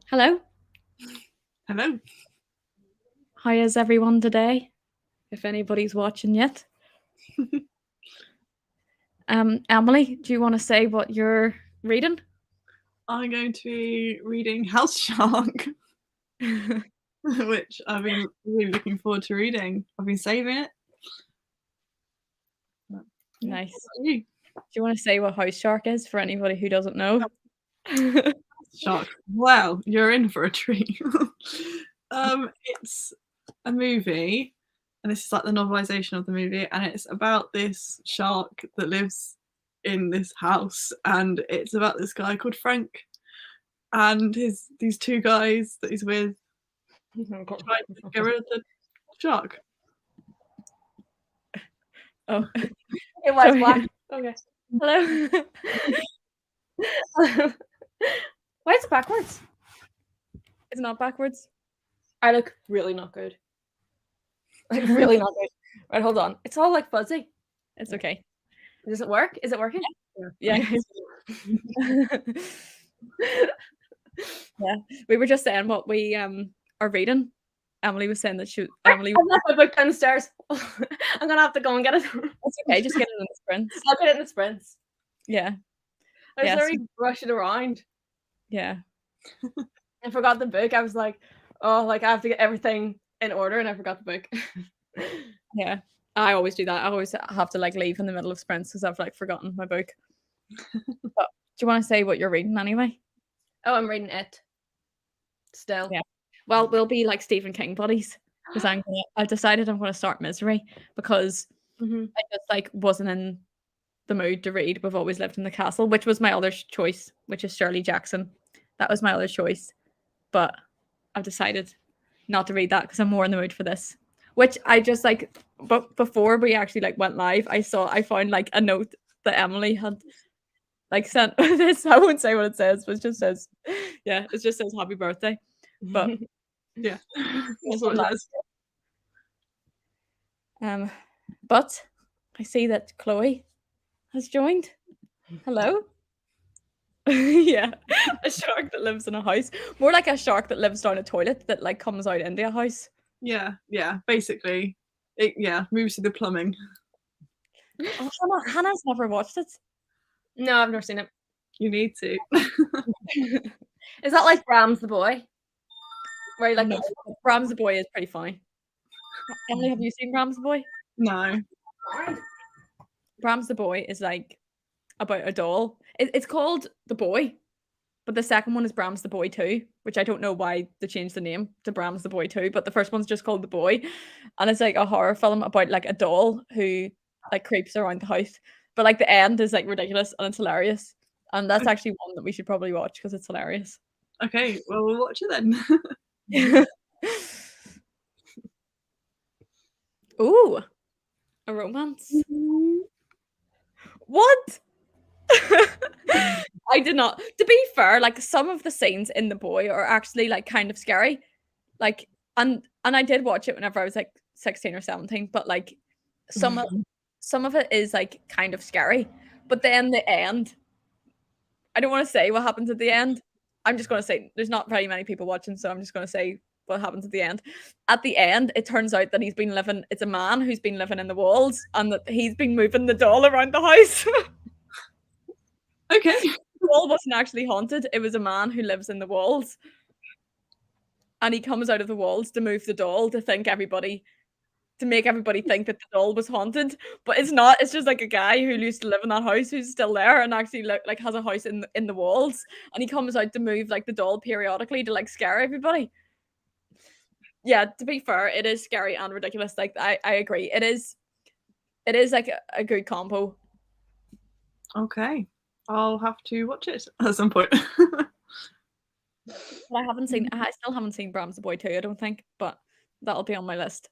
Hello. Hello. How is everyone today? If anybody's watching yet. Emily, do you want to say what you're reading? I'm going to be reading House Shark, which I've been really looking forward to reading. I've been saving it. Nice. Do you? Do you want to say what House Shark is for anybody who doesn't know? Shark. Wow, you're in for a treat. It's a movie, and this is like the novelization of the movie, and it's about this shark that lives in this house, and it's about this guy called Frank and these two guys that he's with trying to get rid of the shark. Oh, It was Sorry. black. Okay. Hello. Why is it backwards? It's not backwards. I look really not good. Like really not good. Right, hold on. It's all like fuzzy. It's okay. Does it work? Is it working? Yeah. Yeah. We were just saying what we are reading. Emily was saying that Emily. I've left my book downstairs. I'm gonna have to go and get it. It's okay. Just get it in the sprints. I'll get it in the sprints. Yeah. I was Yes. already rushing around. Yeah. I forgot the book. I was like, oh, like I have to get everything in order, and I forgot the book. Yeah. I always do that. I always have to like leave in the middle of sprints because I've like forgotten my book. But do you want to say what you're reading anyway? Oh, I'm reading it. Still. Yeah. Well, we'll be like Stephen King buddies because I've decided I'm going to start Misery because I just like wasn't in the mood to read We've Always Lived in the Castle, which was my other choice, which is Shirley Jackson. That was my other choice, but I've decided not to read that because I'm more in the mood for this. Which I just like, but before we actually like went live, I found like a note that Emily had like sent this. I won't say what it says, but it just says, yeah, it just says happy birthday. But yeah, that's what it says. But I see that Chloe has joined. Hello. Yeah, a shark that lives in a house. More like a shark that lives down a toilet that like comes out into a house. Yeah, basically. It moves to the plumbing. Oh, Hannah's never watched it. No, I've never seen it. You need to. Is that like Bram's the Boy? Where you like No, Bram's the Boy is pretty funny. Emily, have you seen Bram's the Boy? No. Bram's the Boy is like about a doll. It's called The Boy, but the second one is Bram's the Boy 2, which I don't know why they changed the name to Bram's the Boy 2, but the first one's just called The Boy. And it's like a horror film about like a doll who like creeps around the house. But like the end is like ridiculous and it's hilarious. And that's actually one that we should probably watch because it's hilarious. Okay, well we'll watch it then. Ooh, a romance. What? I did not. To be fair, like some of the scenes in The Boy are actually like kind of scary. Like and I did watch it whenever I was like 16 or 17, but like some of it is like kind of scary. But then the end, I don't want to say what happens at the end. I'm just going to say there's not very many people watching, so I'm just going to say what happens at the end. At the end, it turns out that it's a man who's been living in the walls and that he's been moving the doll around the house. Okay. The wall wasn't actually haunted. It was a man who lives in the walls. And he comes out of the walls to move the doll to make everybody think that the doll was haunted, but it's not. It's just like a guy who used to live in that house who's still there and actually like has a house in the walls, and he comes out to move like the doll periodically to like scare everybody. Yeah, to be fair, it is scary and ridiculous. Like I agree. It is like a good combo. Okay. I'll have to watch it at some point. But I still haven't seen Bram's the Boy 2, I don't think, but that'll be on my list.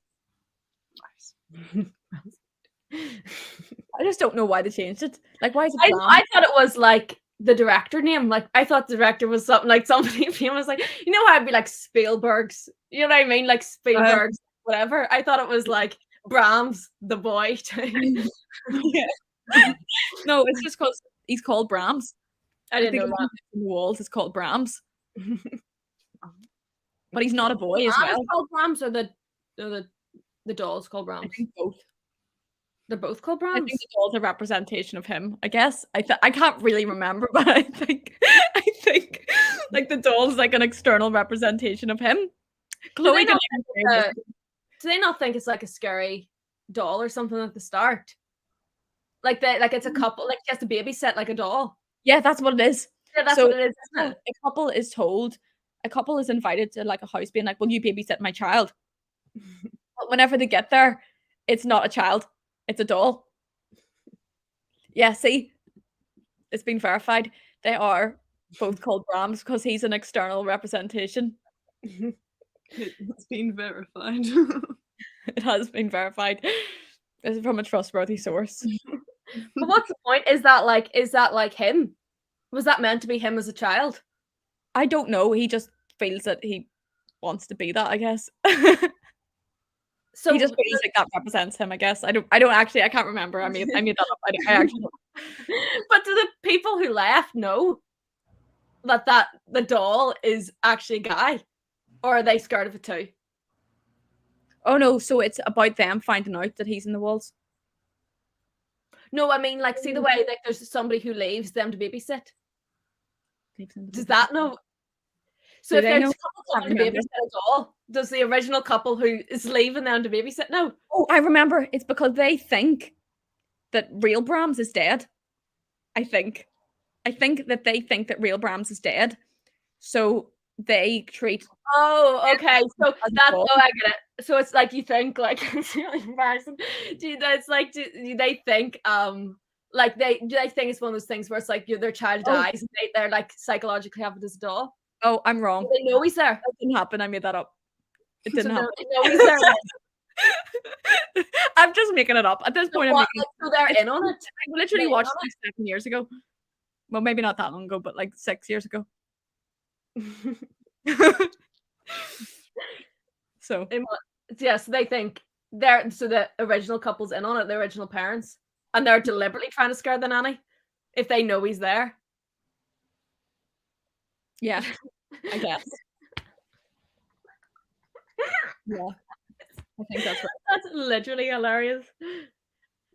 Nice. I just don't know why they changed it. Like, why is it Bram? I thought it was like the director name. Like, I thought the director was something like somebody famous. Like, you know how I'd be like Spielberg's, you know what I mean? Like Spielberg's, whatever. I thought it was like Bram's the Boy. Yeah. No, it's just because he's called Brahms. I didn't know that. In the walls, it's called Brahms. But he's not a boy as well. Called Brahms, or the doll's called I Brahms? think both. They're both called I Brahms? think the doll's a representation of him, I guess. I can't really remember, but I think like the doll's like an external representation of him. Chloe can do they not think it's like a scary doll or something at the start? Like it's a couple, like she has to babysit like a doll. Yeah, that's what it is. Yeah, that's what it is, isn't it? A couple is invited to like a house being like, will you babysit my child? But whenever they get there, it's not a child, it's a doll. Yeah, see? It's been verified. They are both called Brahms because he's an external representation. It's been verified. It has been verified. This is from a trustworthy source. But what's the point? Is that like him? Was that meant to be him as a child? I don't know. He just feels that he wants to be that, I guess. So he just feels like that represents him, I guess. I can't remember. I made that up. I actually don't. But do the people who left know that the doll is actually a guy? Or are they scared of it too? Oh no, so it's about them finding out that he's in the walls. No, I mean, like, see the way like there's somebody who leaves them to babysit. Does that know? So if there's a couple to babysit a doll, does the original couple who is leaving them to babysit know? Oh, I remember. It's because they think that real Brahms is dead. I think that they think that real Brahms is dead. So they treat. Oh, okay. So that's I get it. So it's like you think like it's really embarrassing. It's like do they think like do they think it's one of those things where it's like their child dies and they're like psychologically have it as a doll? Oh, I'm wrong. They know he's there. That didn't happen. I made that up. It didn't happen. They know he's there. I'm just making it up at this point. So they're in on it. I literally watched it like 7 years ago. Well, maybe not that long ago, but like 6 years ago. So yeah, so they think the original couple's in on it, the original parents, and they're deliberately trying to scare the nanny if they know he's there. Yeah, I guess. Yeah, I think that's right. That's literally hilarious.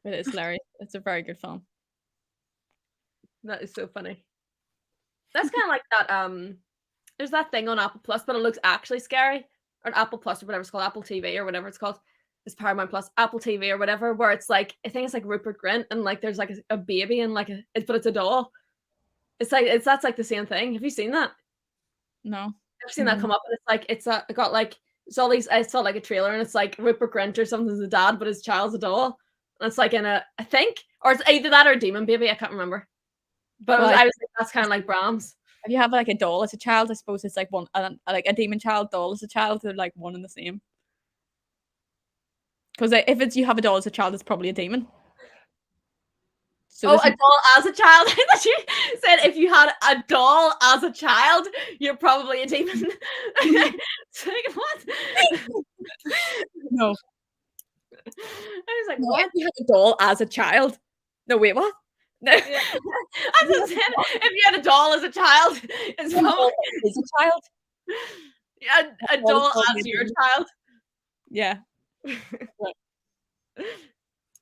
It is hilarious. It's a very good film. That is so funny. That's kind of like that. There's that thing on Apple Plus, but it looks actually scary. Or Apple Plus or whatever it's called, Apple TV or whatever it's called. It's Paramount Plus, Apple TV or whatever, where it's like I think it's like Rupert Grint and like there's like a baby and like but it's a doll. It's like that's like the same thing. Have you seen that? No. I've seen that come up and it's like it got like it's all these I saw like a trailer and it's like Rupert Grint or something's a dad, but his child's a doll. And it's like in I think, or it's either that or a demon baby, I can't remember. But I was like, that's kind of like Brahms. If you have like a doll as a child, I suppose it's like one like a demon child doll as a child, they're like one and the same. Because if you have a doll as a child, it's probably a demon. So a doll as a child? I thought you said if you had a doll as a child, you're probably a demon. It's like, what? No. I was like, what? If you had a doll as a child? No, wait, what? No. Yeah. I just said if you had a doll as a child, it's probably a child. Yeah, a doll as your child. Yeah.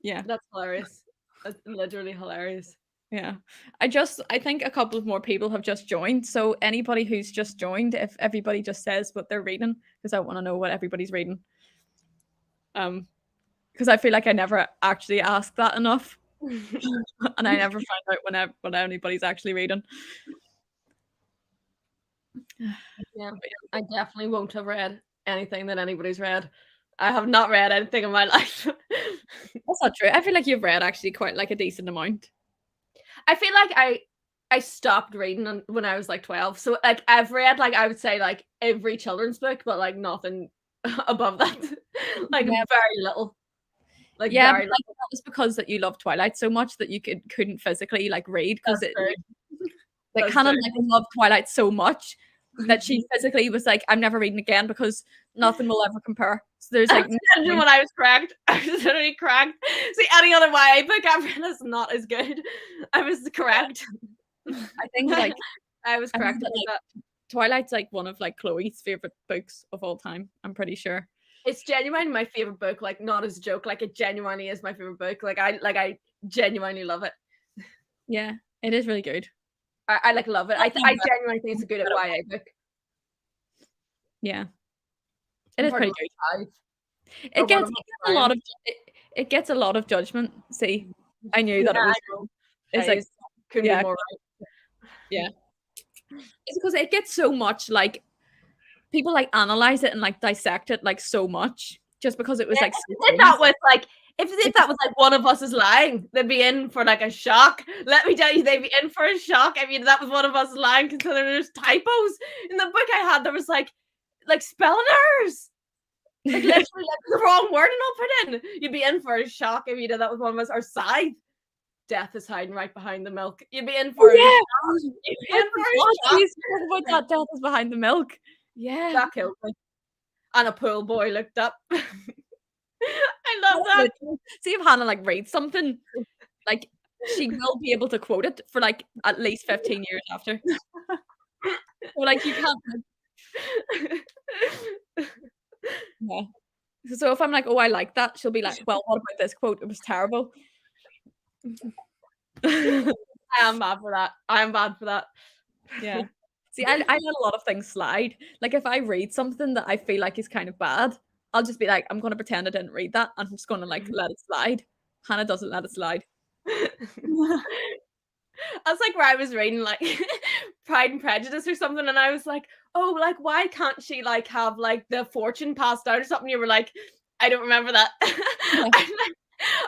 Yeah. That's hilarious. That's literally hilarious. Yeah. I think a couple of more people have just joined. So anybody who's just joined, if everybody just says what they're reading, because I want to know what everybody's reading. Because I feel like I never actually ask that enough. And I never find out when anybody's actually reading. Yeah, I definitely won't have read anything that anybody's read. I have not read anything in my life. That's not true. I feel like you've read actually quite like a decent amount. I feel like I stopped reading when I was like 12. So like I've read like I would say like every children's book, but like nothing above that. Like very little. Like yeah, very little. That was because that you love Twilight so much that you couldn't physically like read because like Hannah like loved Twilight so much that she physically was like, I'm never reading again because nothing will ever compare. So there's like when I was cracked. I was literally cracked. See, any other YA book I've read is not as good. I was correct. I think like I was correct. Twilight's like one of like Chloe's favorite books of all time. I'm pretty sure. It's genuinely my favorite book. Like, not as a joke. Like, it genuinely is my favorite book. Like, I genuinely love it. Yeah, it is really good. I like love it. I genuinely think it's a good YA book. Yeah, it is pretty good. Or It gets a lot of it gets a lot of judgment. See, I knew that it was. It's like couldn't be more right. Yeah, it's because it gets so much like people like analyze it and like dissect it like so much just because it was like. If that was like if that was like one of us is lying, they'd be in for like a shock. Let me tell you, they'd be in for a shock. I mean, that was one of us lying, considering there's typos in the book I had. There was like spelling errors. Like literally like the wrong word and all put in. You'd be in for a shock if you did that with one of us. Or scythe. Death is hiding right behind the milk. You'd be in for a shock. You'd be in for a shock. About that death is behind the milk. Yeah. That killed me. And a pool boy looked up. I love that. See if Hannah like reads something, like she will be able to quote it for like at least 15 years after. So like you can't. Yeah. So if I'm like, oh, I like that, she'll be like, well, what about this quote? It was terrible. I am bad for that. I am bad for that. Yeah. See, I let a lot of things slide. Like if I read something that I feel like is kind of bad, I'll just be like, I'm gonna pretend I didn't read that. I'm just gonna like let it slide. Hannah doesn't let it slide. That's like where I was reading like Pride and Prejudice or something, and I was like, oh, like why can't she like have like the fortune passed down or something? You were like, I don't remember that.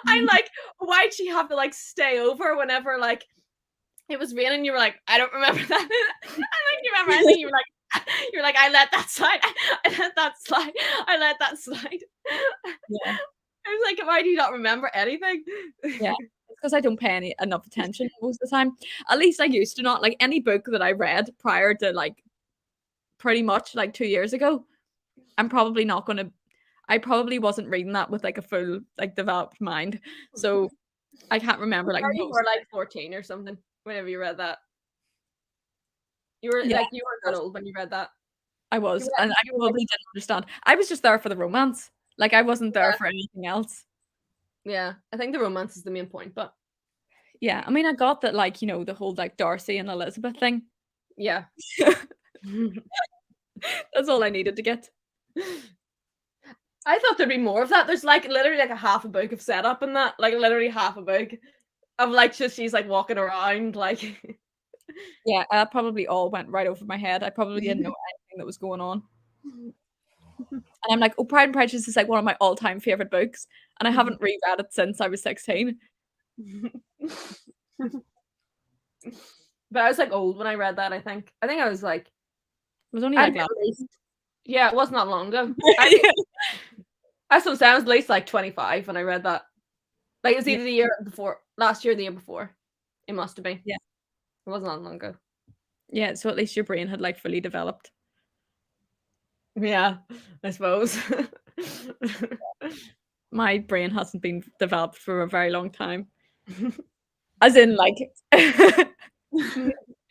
I'm like, why'd she have to like stay over whenever like it was raining? You were like, I don't remember that. I like you remember anything. You were like, I let that slide. I let that slide. I let that slide. Yeah. I was like, why do you not remember anything? Yeah. Because I don't pay enough attention most of the time. At least I used to not. Like any book that I read prior to like pretty much like 2 years ago, I'm probably not going to. I probably wasn't reading that with like a full like developed mind, so I can't remember like. You were like 14 or something whenever you read that. You were like you weren't that old when you read that. I was, and I probably didn't understand. I was just there for the romance. Like I wasn't there for anything else. Yeah, I think the romance is the main point, but yeah, I mean, I got that, like, you know, the whole like Darcy and Elizabeth thing. Yeah, that's all I needed to get. I thought there'd be more of that. There's like literally like a half a book of setup in that, like literally half a book of like just she's like walking around, like. Yeah, that probably all went right over my head. I probably didn't know anything that was going on. And I'm like, oh, Pride and Prejudice is like one of my all-time favorite books, and I haven't reread it since I was 16. But I was like old when I read that. I think I was like, it was only like yeah, it wasn't that long ago. I suppose I was at least like 25 when I read that. Like it was either the year before, last year, or the year before. It must have been. Yeah, it wasn't that long ago. Yeah, so at least your brain had like fully developed. Yeah, I suppose. My brain hasn't been developed for a very long time. As in, like, it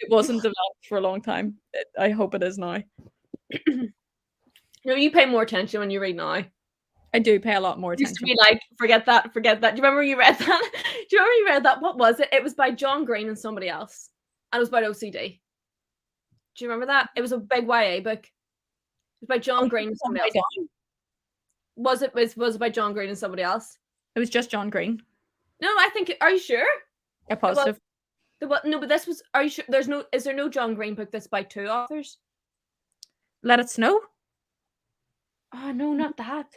wasn't developed for a long time. I hope it is now. No, you pay more attention when you read now. I do pay a lot more attention. Used to be like, forget that. Do you remember you read that? Do you remember you read that? What was it? It was by John Green and somebody else. And it was about OCD. Do you remember that? It was a big YA book. It was by John Green and somebody else. Was it by John Green and somebody else? It was just John Green. No, I think. Are you sure? Yeah, positive. No, but this was. Are you sure? Is there no John Green book that's by 2 authors? Let It Snow. Oh no, not that.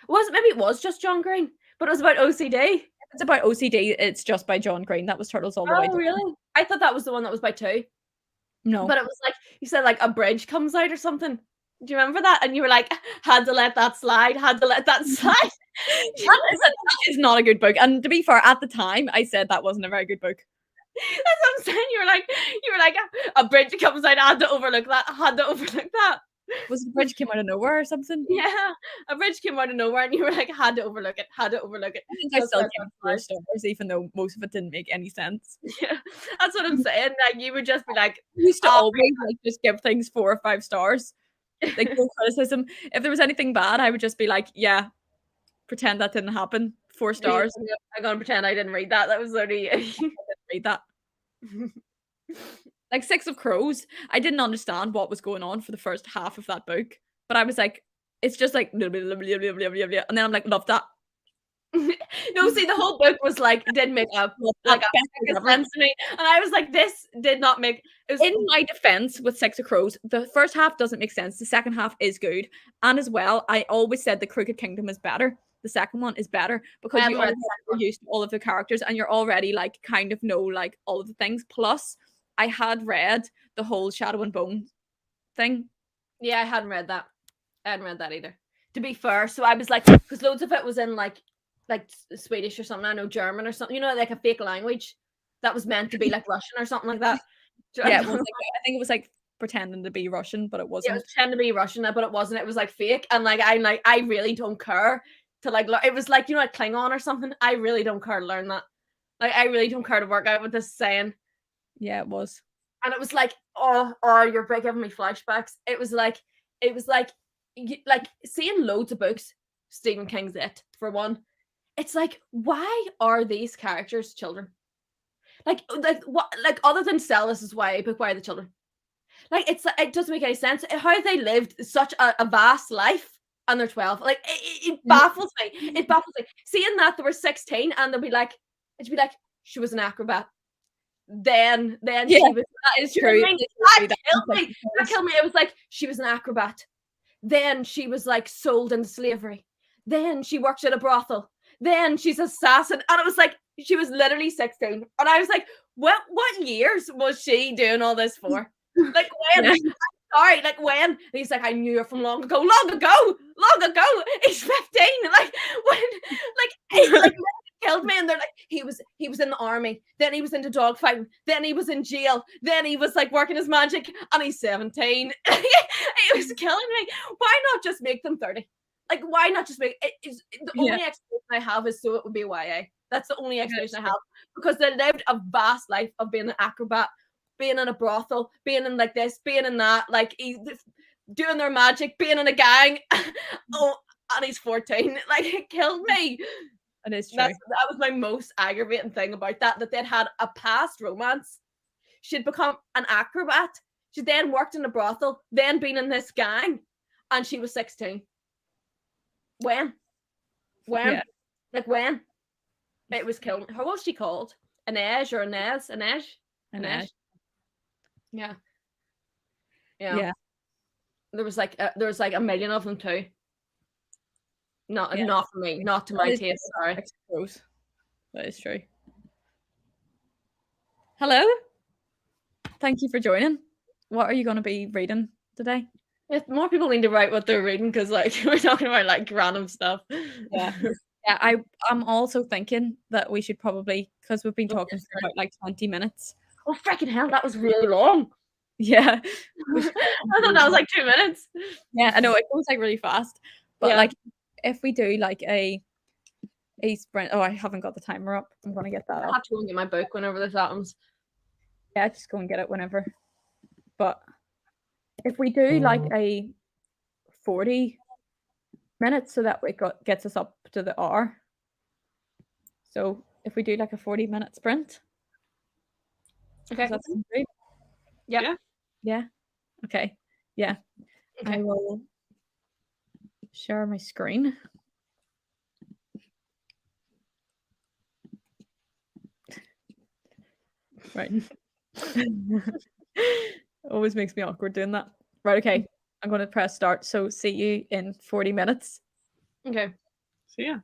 Maybe it was just John Green, but it was about OCD. If it's about OCD, it's just by John Green. That was Turtles All the Way. Oh really? I thought that was the one that was by 2. No, but it was like you said, like a bridge comes out or something. Do you remember that? And you were like, had to let that slide. That is not a good book. And to be fair, at the time, I said that wasn't a very good book. That's what I'm saying. You were like, a bridge comes out. I had to overlook that. Was the bridge came out of nowhere or something? Yeah, a bridge came out of nowhere, and you were like, had to overlook it. I think I still gave it 4 stars, even though most of it didn't make any sense. Yeah, that's what I'm saying. Like, you would just be like, I used to oh, always like just give things 4 or 5 stars. Like no criticism. If there was anything bad, I would just be like, yeah, pretend that didn't happen. 4 stars. I'm gonna pretend I didn't read that. That was only I didn't read that. Like 6 of Crows, I didn't understand what was going on for the first half of that book, but I was like, it's just like blah, blah, blah, blah, blah, blah, blah, blah. And then I'm like, love that. No, see, the whole book was like didn't make a sense to me, and I was like, this did not make. It was, in my defense with 6 of Crows, the first half doesn't make sense. The second half is good, and as well, I always said the Crooked Kingdom is better. The second one is better because you already are used to all of the characters, and you're already like kind of know like all of the things. Plus, I had read the whole Shadow and Bone thing. Yeah, I hadn't read that. I hadn't read that either. To be fair, so I was like, because loads of it was in like Swedish or something. I know German or something. You know, like a fake language that was meant to be like Russian or something like that. Yeah, it was like, I think it was like pretending to be Russian, but it wasn't. Yeah, it was pretending to be Russian, but it wasn't. It was like fake, and like I really don't care to like. It was like, you know, like Klingon or something. I really don't care to learn that. Like, I really don't care to work out what this is saying. Yeah, it was. And it was like, oh, you're giving me flashbacks. It was like seeing loads of books. Stephen King's It, for one. It's like, why are these characters children? Like what? Like, other than Celis' YA book, why are the children? Like, it doesn't make any sense how they lived such a vast life and they're 12. Like, it baffles me. It baffles me. Seeing that they were 16 and it'd be like she was an acrobat. Then yeah, she was. That is true. That killed me. It was like she was an acrobat. Then she was like sold into slavery. Then she worked at a brothel. Then she's an assassin. And it was like, she was literally 16. And I was like, what years was she doing all this for? Like, when? Yeah. Sorry, like, when? And he's like, I knew her from long ago. Long ago! He's 15. Like, when? Like, killed me. And they're like, he was in the army. Then he was into dogfighting. Then he was in jail. Then he was like working his magic. And he's 17. It was killing me. Why not just make them 30? Like, why not just make it? The only explanation I have is so it would be YA. That's the only explanation I have, because they lived a vast life of being an acrobat, being in a brothel, being in like this, being in that, like doing their magic, being in a gang. Oh, and he's 14. Like, it killed me. It is true. That was my most aggravating thing about that they'd had a past romance. She'd become an acrobat. She then worked in a brothel, then been in this gang, and she was 16. When? Yeah. Like, when? It was killing. How was she called? Inej or Inez? Inej. Yeah. There was like a million of them too. Not for me. Not to my taste. Sorry. That is true. Hello. Thank you for joining. What are you going to be reading today? If more people need to write what they're reading, because like we're talking about like random stuff. Yeah. Yeah, I'm also thinking that we should probably, because we've been talking for about like 20 minutes. Oh, freaking hell, that was really long. Yeah. I thought that was like 2 minutes. Yeah, I know, it goes like really fast. But like, if we do like a sprint, I haven't got the timer up. I'm going to get that up. I'll have to go and get my book whenever this happens. Yeah, just go and get it whenever. But if we do like a 40 minutes, so that it gets us up to the hour. So if we do like a 40-minute sprint. Okay. That sound great? Yeah. Okay. Yeah. Okay. I will share my screen. Right. Always makes me awkward doing that. Right, okay. I'm going to press start. So see you in 40 minutes. Okay. See ya.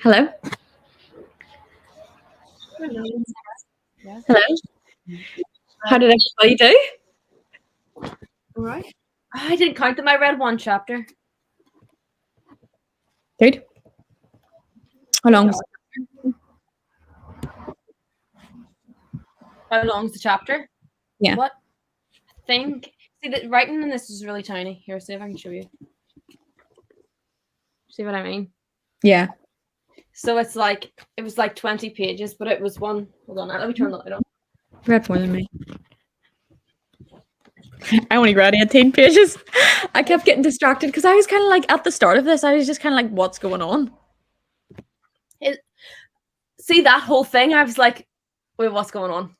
Hello? Hello? How did everybody do? All right. I didn't count them. I read one chapter. Good. How long was How long's the chapter? Yeah. What? I think. See, the writing in this is really tiny. Here, see if I can show you. See what I mean? Yeah. So it's like, it was like 20 pages, but it was one. Hold on, let me turn the light on. Read more than me. I only read 18 pages. I kept getting distracted because I was kind of like at the start of this, I was just kind of like, what's going on? See that whole thing? I was like, wait, what's going on?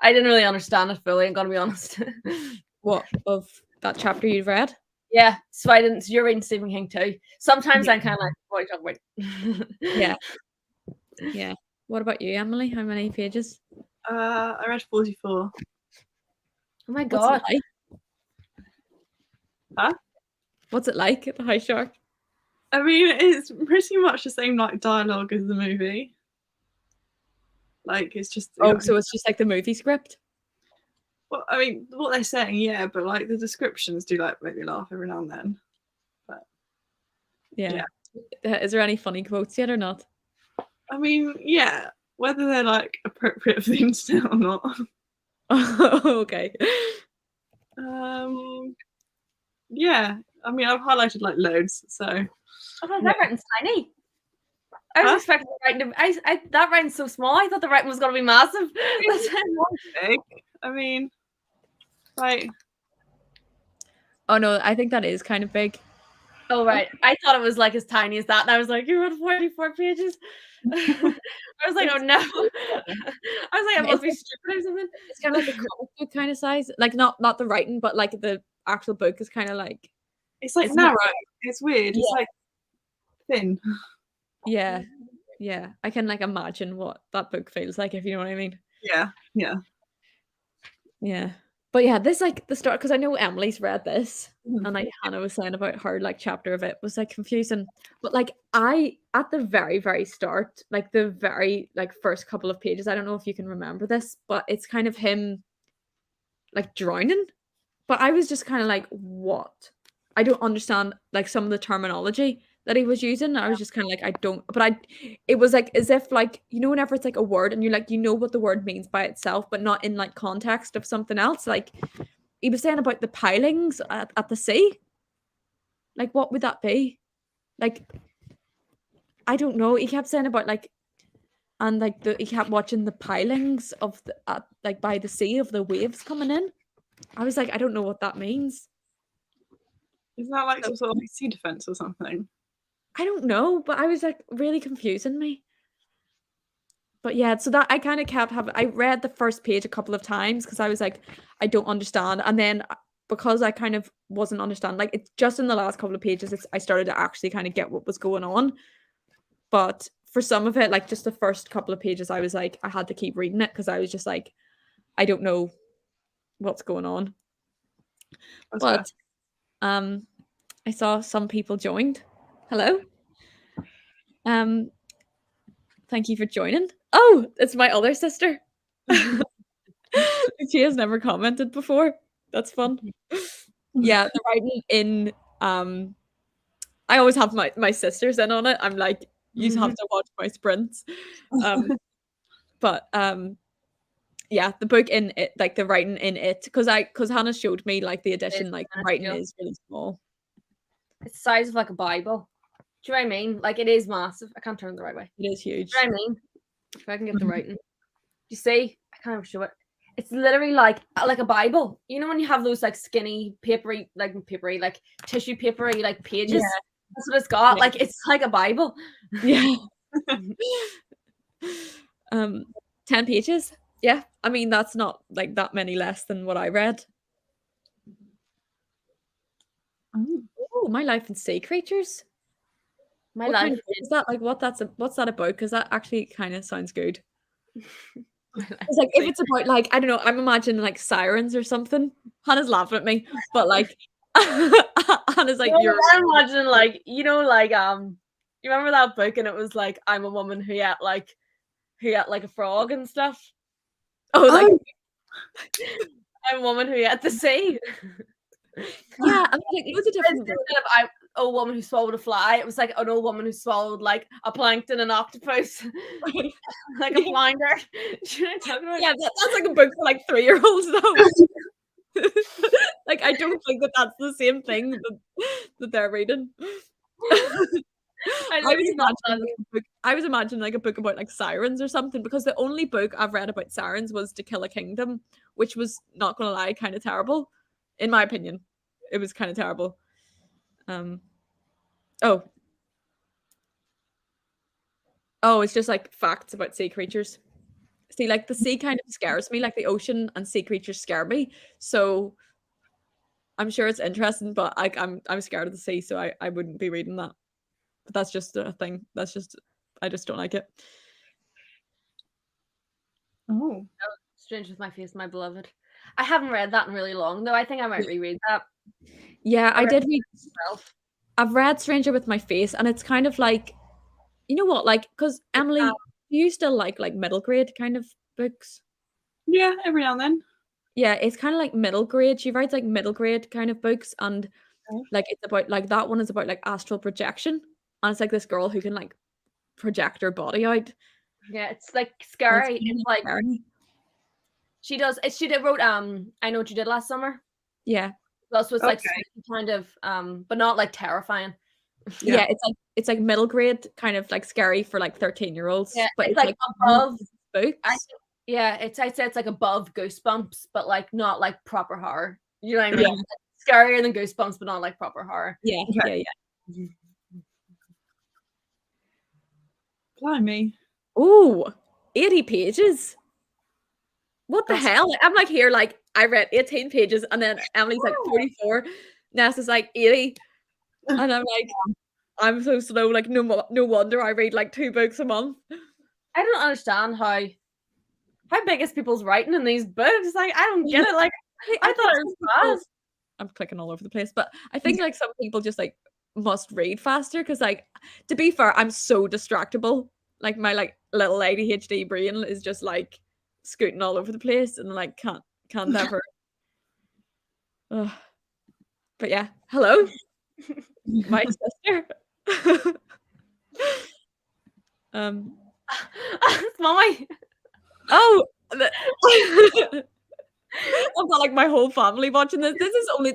I didn't really understand it fully, I'm gonna be honest. What of that chapter you've read? Yeah, so I didn't. So you're reading Stephen King too. Sometimes I'm kind of like, what are you talking about? Yeah. Yeah. What about you, Emily? How many pages? I read 44. Oh my What's god. it like? Huh? What's it like at the House Shark? I mean, it's pretty much the same like dialogue as the movie. Like it's just. Oh, so it's just like the movie script? Well, I mean, what they're saying, yeah, but like the descriptions do like make me laugh every now and then. But Yeah. Is there any funny quotes yet or not? I mean, yeah, whether they're like appropriate for the internet or not. Okay. Yeah, I mean, I've highlighted like loads, so. Oh, that writing's tiny. I was expecting the writing to, that writing's so small. I thought the writing was going to be massive. Big. I mean, like. Oh no, I think that is kind of big. Oh right, I thought it was like as tiny as that, and I was like, you read 44 pages. I was like, oh no. I was like, I must be stupid or something. It's kind of like a comic book kind of size, like not the writing, but like the actual book is kind of like. It's like narrow. It's weird. It's like thin. Yeah, yeah. I can like imagine what that book feels like, if you know what I mean. Yeah, yeah, yeah. But yeah, this like the start, because I know Emily's read this, and like Hannah was saying about her like chapter of it was like confusing. But like I at the very, very start, like the very like first couple of pages, I don't know if you can remember this, but it's kind of him like drowning. But I was just kind of like, what? I don't understand like some of the terminology that he was using. I was just kind of like, I don't, but it was like as if like, you know, whenever it's like a word and you're like, you know what the word means by itself, but not in like context of something else. Like he was saying about the pilings at the sea. Like, what would that be? Like, I don't know. He kept saying about like, and like he kept watching the pilings of the, like by the sea of the waves coming in. I was like, I don't know what that means. Isn't that like some sort of like sea defense or something? I don't know, but I was like really confusing me. But yeah, so that I kind of kept having, I read the first page a couple of times because I was like, I don't understand. And then because I kind of wasn't understanding, like it's just in the last couple of pages, I started to actually kind of get what was going on. But for some of it, like just the first couple of pages, I was like, I had to keep reading it because I was just like, I don't know what's going on. But I saw some people joined. Hello. Thank you for joining. Oh, it's my other sister. She has never commented before. That's fun. Yeah, the writing in I always have my sisters in on it. I'm like, you have to watch my sprints. But yeah, the book in it, like the writing in it, because Hannah showed me like the edition, like the writing is really small. It's the size of like a Bible. Do you know what I mean? Like it is massive. I can't turn it the right way. It is huge. Do you know what I mean? If I can get the writing. You see? I can't even show it. It's literally like a Bible. You know when you have those like skinny papery, like tissue papery like pages? Yeah. That's what it's got. Yeah. Like it's like a Bible. Yeah. 10 pages. Yeah. I mean, that's not like that many less than what I read. Oh, My Life in Sea Creatures. My Life. Is that like what's that about? Because that actually kind of sounds good. It's like if it's about like I don't know, I'm imagining like sirens or something. Hannah's laughing at me, but like Hannah's like I'm imagining like You remember that book? And it was like, I'm a woman who ate like a frog and stuff. Oh, like I'm a woman who ate the sea. yeah, I mean, like loads of different Instead of I'm a woman who swallowed a fly, it was like an old woman who swallowed like a plankton and octopus, like a flounder. Do you know what I'm talking about? Yeah, that's like a book for like 3-year-olds though. Like I don't think that that's the same thing that they're reading. I was imagining like a book about like sirens or something, because the only book I've read about sirens was To Kill a Kingdom, which was, not gonna lie, kind of terrible, in my opinion. It was kind of terrible. Oh, it's just like facts about sea creatures. See, like the sea kind of scares me, like the ocean and sea creatures scare me. So I'm sure it's interesting, but I'm scared of the sea, so I wouldn't be reading that. But that's just a thing. I just don't like it. Oh. Strange with My Face, My Beloved. I haven't read that in really long though. I think I might reread that. Yeah, I did read. Myself. I've read Stranger with My Face, and it's kind of like, you know what, like, because Emily, do you still like middle grade kind of books? Yeah, every now and then. Yeah, it's kind of like middle grade. She writes like middle grade kind of books, and like it's about like that one is about like astral projection, and it's like this girl who can like project her body out. Yeah, it's like scary. It's like scary. She did wrote I Know What You Did Last Summer. Yeah. Also it's like kind of but not like terrifying. Yeah, it's like middle grade, kind of like scary for like 13-year-olds. Yeah, but it's like above books. I'd say it's like above Goosebumps, but like not like proper horror. You know what I mean? Yeah. Like, scarier than Goosebumps, but not like proper horror. Yeah, yeah. Blimey. Ooh, 80 pages. What the hell? I'm like here, like I read 18 pages, and then Emily's like 44. Nessa's like 80, and I'm like, I'm so slow. Like no wonder I read like 2 books a month. I don't understand how big is people's writing in these books? Like I don't get it. Like I thought it was fast. I'm clicking all over the place, but I think like some people just like must read faster, because like, to be fair, I'm so distractible. Like my like little ADHD brain is just like scooting all over the place, and like can't ever. But yeah, hello, my sister. It's Mommy. Oh, I've got like my whole family watching this.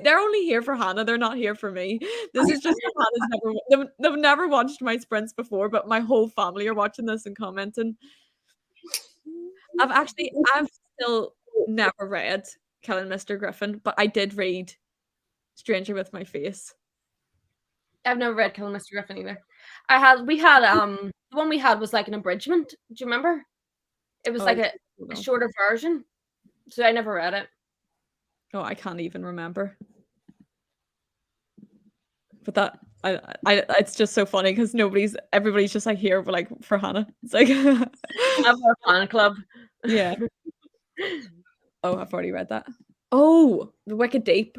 They're only here for Hannah. They're not here for me. This is just Hannah's they've never watched my sprints before, but my whole family are watching this and commenting. I've still never read Killing Mr. Griffin, but I did read Stranger with My Face. I've never read Killing Mr. Griffin either. The one we had was like an abridgment. Do you remember? It was like a shorter version. So I never read it. Oh, I can't even remember. But that it's just so funny, because everybody's just like here like for Hannah. It's like I'm a fan club. Yeah. Oh, I've already read that. Oh, The Wicked Deep.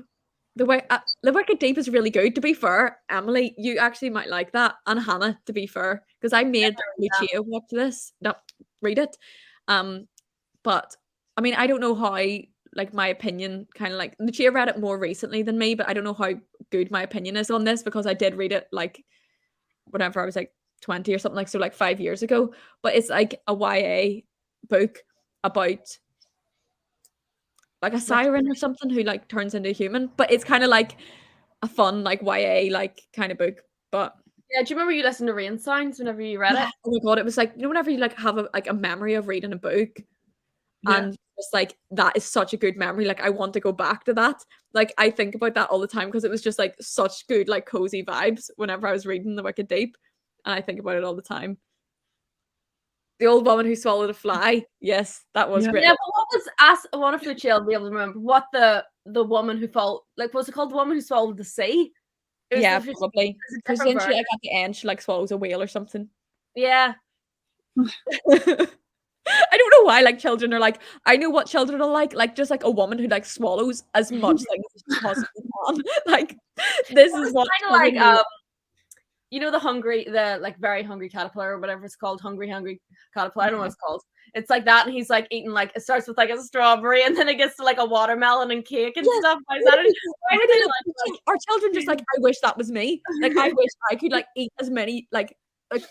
The Wicked Deep is really good. To be fair, Emily, you actually might like that, and Hannah, to be fair, because I made Lucia watch this, not read it. But I mean, I don't know how, like, my opinion kind of like, Lucia read it more recently than me, but I don't know how good my opinion is on this, because I did read it like whenever I was like 20 or something, like, so like 5 years ago. But it's like a YA book about like a siren or something who like turns into a human, but it's kind of like a fun like YA like kind of book. But yeah, do you remember you listened to rain sounds whenever you read it? Oh my god, it was like, you know, whenever you like have a memory of reading a book, and it's like, that is such a good memory. Like I want to go back to that. Like I think about that all the time, because it was just like such good like cozy vibes whenever I was reading The Wicked Deep, and I think about it all the time. The Old Woman Who Swallowed a Fly. Yes, that was great. Yeah, but what was I wonder if Lucia will be able to remember what the woman who was it called, The Woman Who Swallowed the Sea? Yeah, probably. Because then she like at the end she like swallows a whale or something. Yeah. I don't know why like children are like, I know what children are like just like a woman who like swallows as much things as she possibly can. Like this is what kind of like you know, the like very hungry caterpillar or whatever it's called, hungry caterpillar. I don't know what it's called. It's like that, and he's like eating like it starts with like a strawberry, and then it gets to like a watermelon and cake and stuff. Why is that? Why do our children just like? I wish that was me. Like I wish I could like eat as many like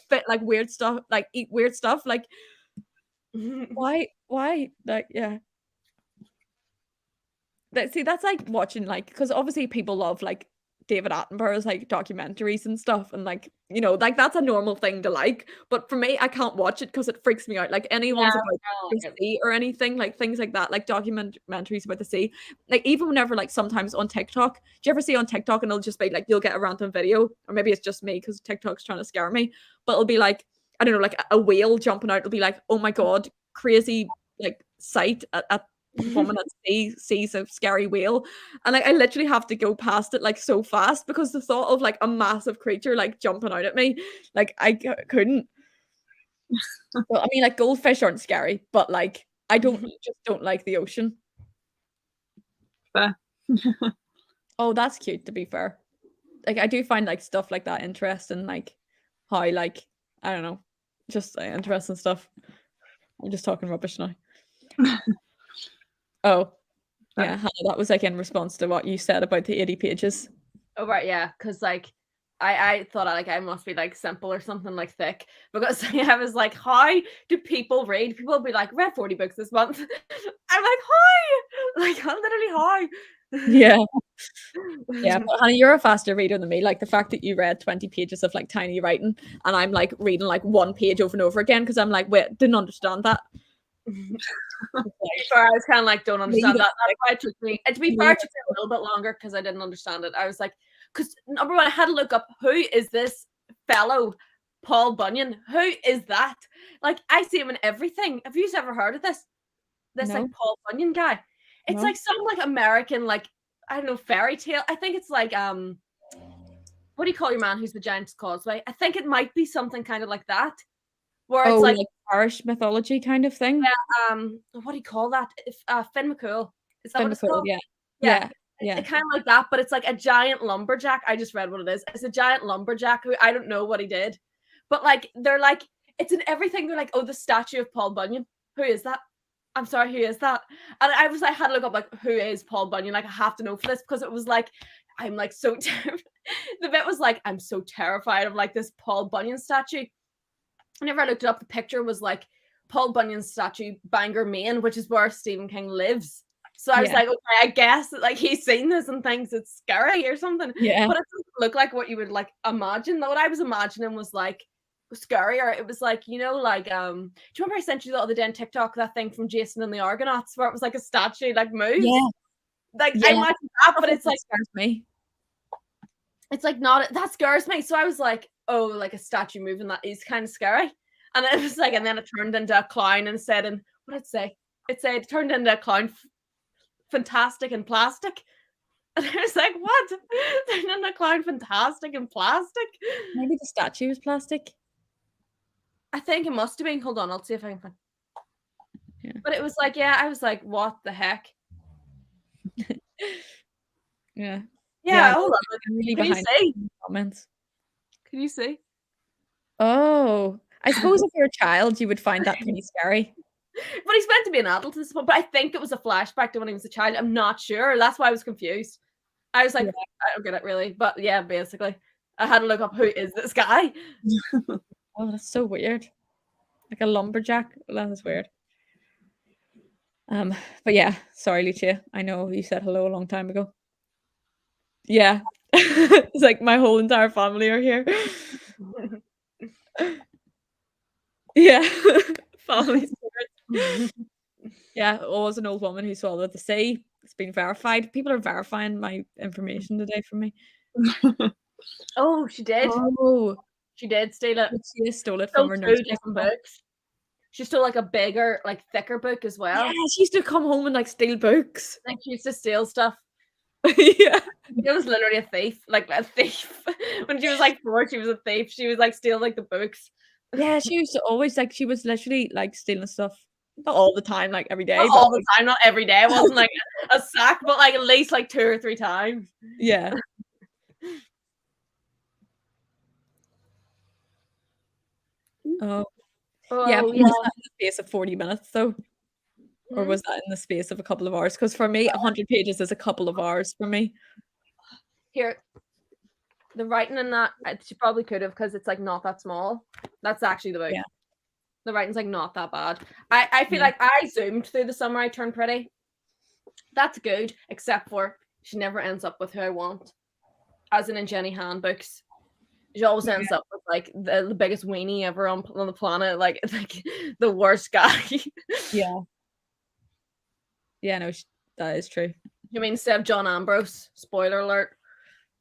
fit like weird stuff, like eat weird stuff. Like why? Like yeah. See, that's like watching like because obviously people love like David Attenborough's like documentaries and stuff, and like you know, like that's a normal thing to like. But for me, I can't watch it because it freaks me out. Like anyone's about the sea or anything, like things like that, like documentaries about the sea. Like even whenever like sometimes on TikTok, do you ever see on TikTok and it'll just be like you'll get a random video, or maybe it's just me because TikTok's trying to scare me, but it'll be like I don't know, like a whale jumping out. It'll be like, oh my god, crazy like sight at woman at sea sees a scary whale, and like I literally have to go past it like so fast because the thought of like a massive creature like jumping out at me, like I couldn't. Well, I mean, like goldfish aren't scary, but like I just don't like the ocean. Fair. Oh, that's cute. To be fair, like I do find like stuff like that interesting, like how like I don't know, just interesting stuff. I'm just talking rubbish now. Oh, yeah, Hannah, that was like in response to what you said about the 80 pages. Oh right, yeah, because like I thought I must be like simple or something like thick because I was like, how do people read? People will be like, read 40 books this month. I'm like, how? Like literally how? Yeah. Yeah, but Hannah, you're a faster reader than me. Like the fact that you read 20 pages of like tiny writing and I'm like reading like one page over and over again because I'm like, wait, didn't understand that. I was kind of like, don't understand that. That's why it took me. And to be fair, it took me a little bit longer because I didn't understand it. I was like, because number one, I had to look up who is this fellow Paul Bunyan? Who is that? Like, I see him in everything. Have you ever heard of this? This like Paul Bunyan guy. It's like some like American like I don't know fairy tale. I think it's like what do you call your man who's the Giant's Causeway? I think it might be something kind of like that. Where it's like Irish mythology kind of thing. Yeah, what do you call that? Finn McCool. Is that Finn what it's called? Yeah. It's kind of like that, but it's like a giant lumberjack. I just read what it is. It's a giant lumberjack who I don't know what he did. But like they're like it's in everything. They're like, oh, the statue of Paul Bunyan. Who is that? I'm sorry, who is that? And I had to look up like who is Paul Bunyan? Like I have to know for this because it was like I'm like so terrified. The bit was like I'm so terrified of like this Paul Bunyan statue. Whenever I looked it up, the picture was like Paul Bunyan's statue, Bangor, Maine, which is where Stephen King lives. So I was like, okay, I guess like he's seen this and thinks it's scary or something. Yeah. But it doesn't look like what you would like imagine. What I was imagining was like scary, or it was like, you know, like do you remember I sent you the other day on TikTok that thing from Jason and the Argonauts where it was like a statue like moves? Yeah. Like I imagine that, but it's like scares me. It's like not that scares me. So I was like, oh, like a statue moving, that is kind of scary. And it was like, and then it turned into a clown and said, and what did it say? It said it turned into a clown, fantastic and plastic. And I was like, what? Turned into a clown, fantastic and plastic. Maybe the statue is plastic. I think it must have been. Hold on, I'll see if I can find. Yeah. But it was like, yeah, I was like, what the heck? Yeah. Yeah, hold on. Really Can you see? Comments. Can you see? Oh, I suppose if you're a child, you would find that pretty scary. But he's meant to be an adult at this point. But I think it was a flashback to when he was a child. I'm not sure. That's why I was confused. I was like, I don't get it really. But yeah, basically, I had to look up who is this guy. Oh, that's so weird. Like a lumberjack. That is weird. But yeah, sorry, Lucia. I know you said hello a long time ago. Yeah. It's like my whole entire family are here. Yeah. Family spirit. Yeah, it was an old woman who swallowed the sea. It's been verified. People are verifying my information today for me. Oh, she did. Oh, she did steal it. She stole it from her nose. Different books. She stole like a bigger, like thicker book as well. Yeah, she used to come home and like steal books. Like she used to steal stuff. Yeah. It was literally a thief, like a thief. When she was like 4, she was a thief. She was like stealing like the books. Yeah, she used to always like she was literally like stealing stuff. Not all the time, like every day. Not all the time, not every day. It wasn't like a sack, but like at least like 2 or 3 times. Yeah. Oh, yeah, Oh but yeah. was that in the space of 40 minutes though? Or was that in the space of a couple of hours? Because for me, 100 pages is a couple of hours for me. Here, the writing in that, she probably could have, because it's like not that small. That's actually the book. Yeah. The writing's like not that bad. I feel Yeah. like I zoomed through the summer I turned pretty. That's good, except for she never ends up with who I want. As in Jenny Han books. She always ends up with like the biggest weenie ever on the planet, like the worst guy. Yeah. Yeah, no, that is true. You mean instead of John Ambrose? Spoiler alert.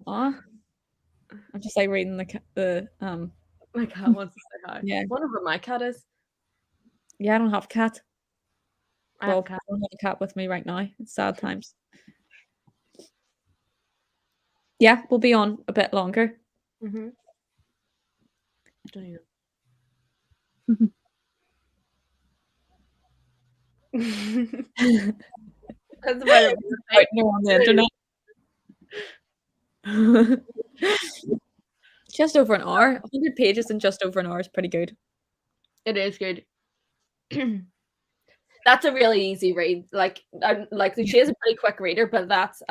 I'm just like reading the My cat wants to say hi. Yeah. I wonder what my cat is. Yeah, I don't have a cat. I have a Well, cat. I don't have a cat with me right now. It's sad times. Yeah, we'll be on a bit longer. Mm-hmm. Don't you know? That's about it. Right now on the internet. Just over an hour. 100 pages in just over an hour is pretty good. It is good. That's a really easy read. Like she is a pretty quick reader, but that's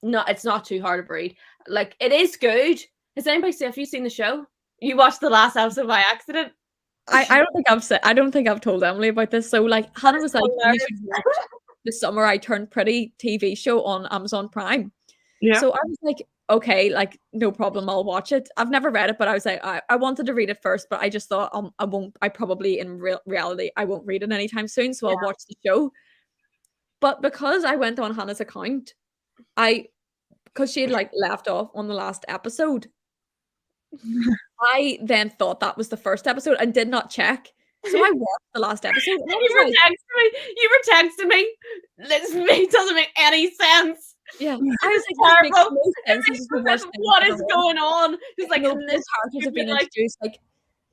it's not too hard to read. Like it is good. Has anybody have you seen the show? You watched the last episode by accident? I don't think I've told Emily about this. So like Hannah was like, you should watch the Summer I Turned Pretty TV show on Amazon Prime. Yeah. So I was like, okay, like no problem, I'll watch it. I've never read it, but I was like, I wanted to read it first, but I just thought I probably in reality I won't read it anytime soon, so I'll watch the show. But because I went on Hannah's account, because she had like left off on the last episode, I then thought that was the first episode and did not check. So I watched the last episode. And You were texting me. This doesn't make any sense. Yeah, I was like, this makes no sense. This is the worst thing what ever. is going on? It's like no characters have been introduced. Like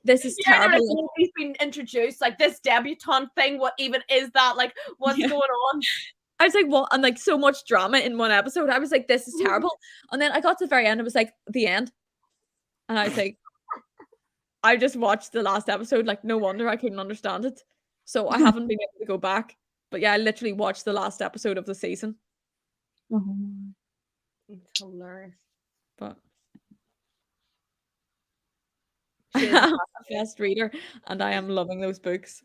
this is terrible. He's been introduced. Like this debutante thing. What even is that? Like what's going on? I was like, what? And like so much drama in one episode. I was like, this is terrible. And then I got to the very end. It was like the end. And I was like, I just watched the last episode. Like, no wonder I couldn't understand it. So I haven't been able to go back. But yeah, I literally watched the last episode of the season. It's hilarious. But I'm a fast reader and I am loving those books.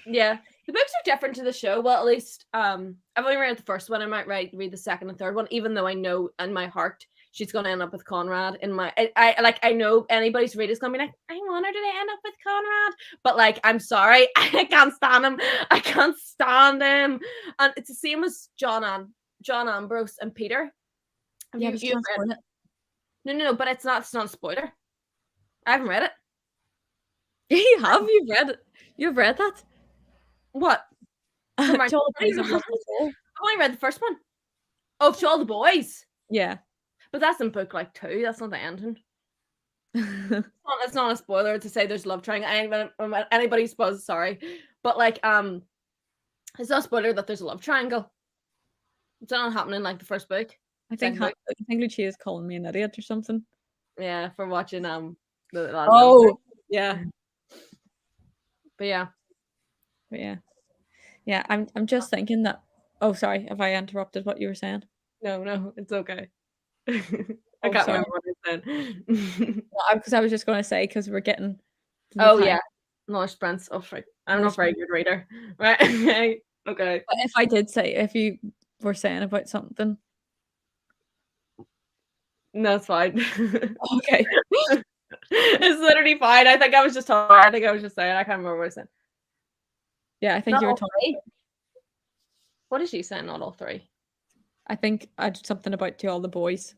Yeah. The books are different to the show. Well, at least I've only read the first one. I might read the second and third one, even though I know in my heart she's gonna end up with Conrad. I know anybody's read is gonna be like, I want her to end up with Conrad, but like, I'm sorry, I can't stand him. I can't stand him. And it's the same as John Ambrose and Peter. Yeah, You've read it? No, but it's not a spoiler. I haven't read it. You have? You've read that? What? To All the Boys I've Loved Before. I've only read the first one. Oh, To All the Boys. Yeah. But that's in book like 2. That's not the ending. It's not a spoiler to say there's love triangle. Anybody spoils, sorry. But like it's not a spoiler that there's a love triangle. It's not happening like the first book. I think Lucia is calling me an idiot or something. Yeah, for watching yeah. But yeah. Yeah, I'm just thinking that. Oh, sorry, have I interrupted what you were saying? No, it's okay. I can't remember what I said. Because I was just going to say, because we're getting. Yeah, knowledge sprints. Oh, frick. I'm not a very good reader, right? Okay. But if I did say, if you were saying about something, no, it's fine. Okay. It's literally fine. I think I was just talking. I think I was just saying. I can't remember what I said. Yeah, I think you were talking. What is she saying? Not all 3. I think I did something about To All the Boys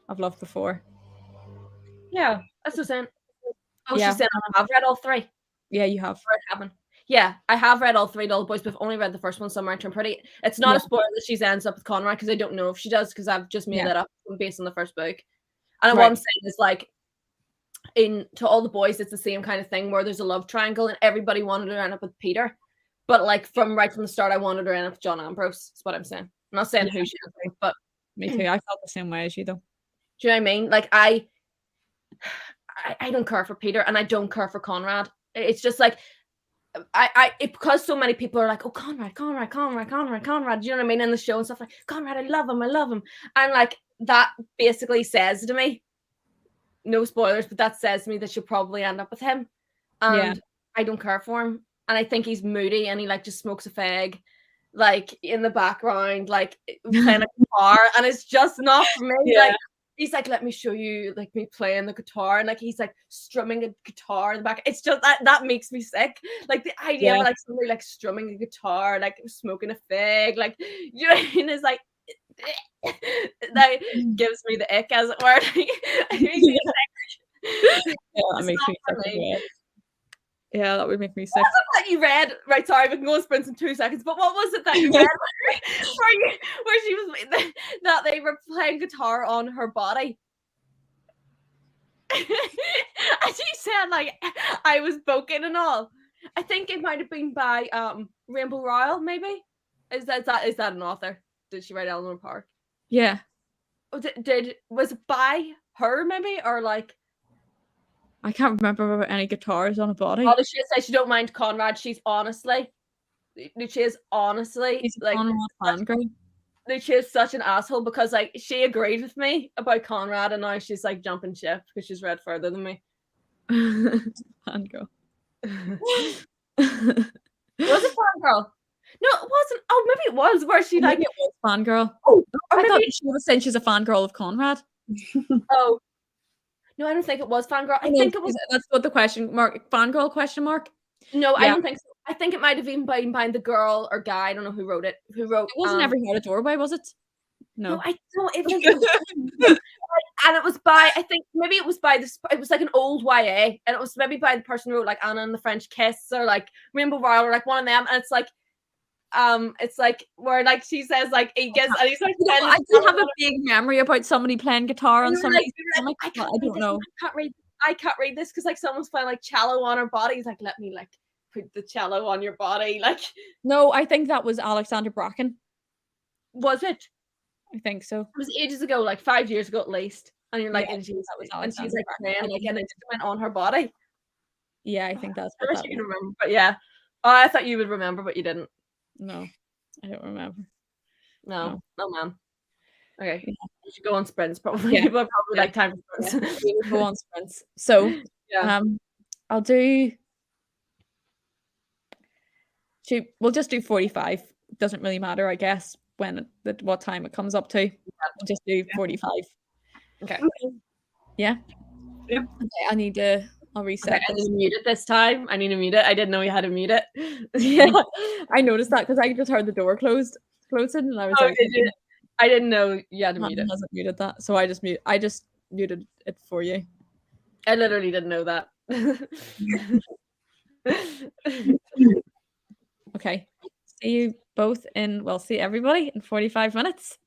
I've Loved Before. Yeah, that's the same. Oh, Yeah. she said I've read all 3. Yeah, you have. Or I haven't. Yeah, I have read all 3 To All the Boys, but I've only read the first one, Summer I Turned Pretty. It's not a spoiler that she ends up with Conrad, because I don't know if she does, because I've just made that up based on the first book. And what I'm saying is, like, in To All the Boys, it's the same kind of thing where there's a love triangle and everybody wanted to end up with Peter. But like from the start, I wanted to end up with John Ambrose. That's what I'm saying. I'm not saying who she is, but me too. I felt the same way as you, though. Do you know what I mean? Like I I don't care for Peter, and I don't care for Conrad. It's just like because so many people are like, oh, Conrad, Conrad, Conrad, Conrad, Conrad. Do you know what I mean? In the show and stuff like, Conrad, I love him, I love him. And like that basically says to me, no spoilers, but that says to me that she'll probably end up with him. And I don't care for him. And I think he's moody and he like just smokes a fag, like in the background, like playing a guitar, and it's just not for me. Yeah. Like he's like, let me show you like me playing the guitar, and like he's like strumming a guitar in the back. It's just that makes me sick. Like the idea of like somebody like strumming a guitar, like smoking a fag, like you know what I mean, is like that gives me the ick, as it were. It makes me sick. Yeah, that makes me sick as well. Yeah, that would make me sick. What was it that you read? Right, sorry, we can go on sprints in 2 seconds. But what was it that you read where she was that they were playing guitar on her body? And she said like, I was broken and all. I think it might have been by Rainbow Rowell, maybe. Is that an author? Did she write Eleanor Park? Yeah. Was it by her maybe, or like? I can't remember about any guitars on a body. Oh, she says she don't mind Conrad. She's honestly, Lucia's honestly He's a like Conrad fangirl. Lucia's such an asshole because like she agreed with me about Conrad, and now she's like jumping ship because she's read further than me. Fangirl. Was it fangirl? No, it wasn't. Oh, maybe it was. Where she like it was fangirl. Oh, I thought she was saying she's a fangirl of Conrad. Oh. No, I don't think it was fangirl. I think it was. That's what the question mark. Fangirl question mark. No, I don't think so. I think it might have even been by the girl or guy. I don't know who wrote it. Who wrote? It wasn't Every Heart a Doorway, was it? No, I don't. And it was by. I think maybe it was by this. It was like an old YA, and it was maybe by the person who wrote like Anna and the French Kiss or like Rainbow Rowell or like one of them. And it's like where like she says like he gets and he's like I do have a big memory about somebody playing guitar on somebody's stomach. I don't know. I can't read this because like someone's playing like cello on her body. He's like, let me like put the cello on your body. Like, no, I think that was Alexander Bracken. Was it? I think so. It was ages ago, like 5 years ago at least. And you're like, and she's like playing like, and it just went on her body. Yeah, I think that's what I can remember, but yeah. Oh, I thought you would remember, but you didn't. No, I don't remember. No, man. Okay, you should go on sprints. Probably people are probably like time for sprints. We will go on sprints. So, I'll do. We'll just do 45. Doesn't really matter, I guess, what time it comes up to. We'll just do 45. Okay. Yeah. Yep. Okay, I'll reset. Okay, I need to mute it this time. I need to mute it. I didn't know you had to mute it. Yeah, I noticed that because I just heard the door closing, and I was like, I didn't know you had to mute it. Hasn't muted that, so I just muted it for you. I literally didn't know that. Okay. See you both see everybody in 45 minutes.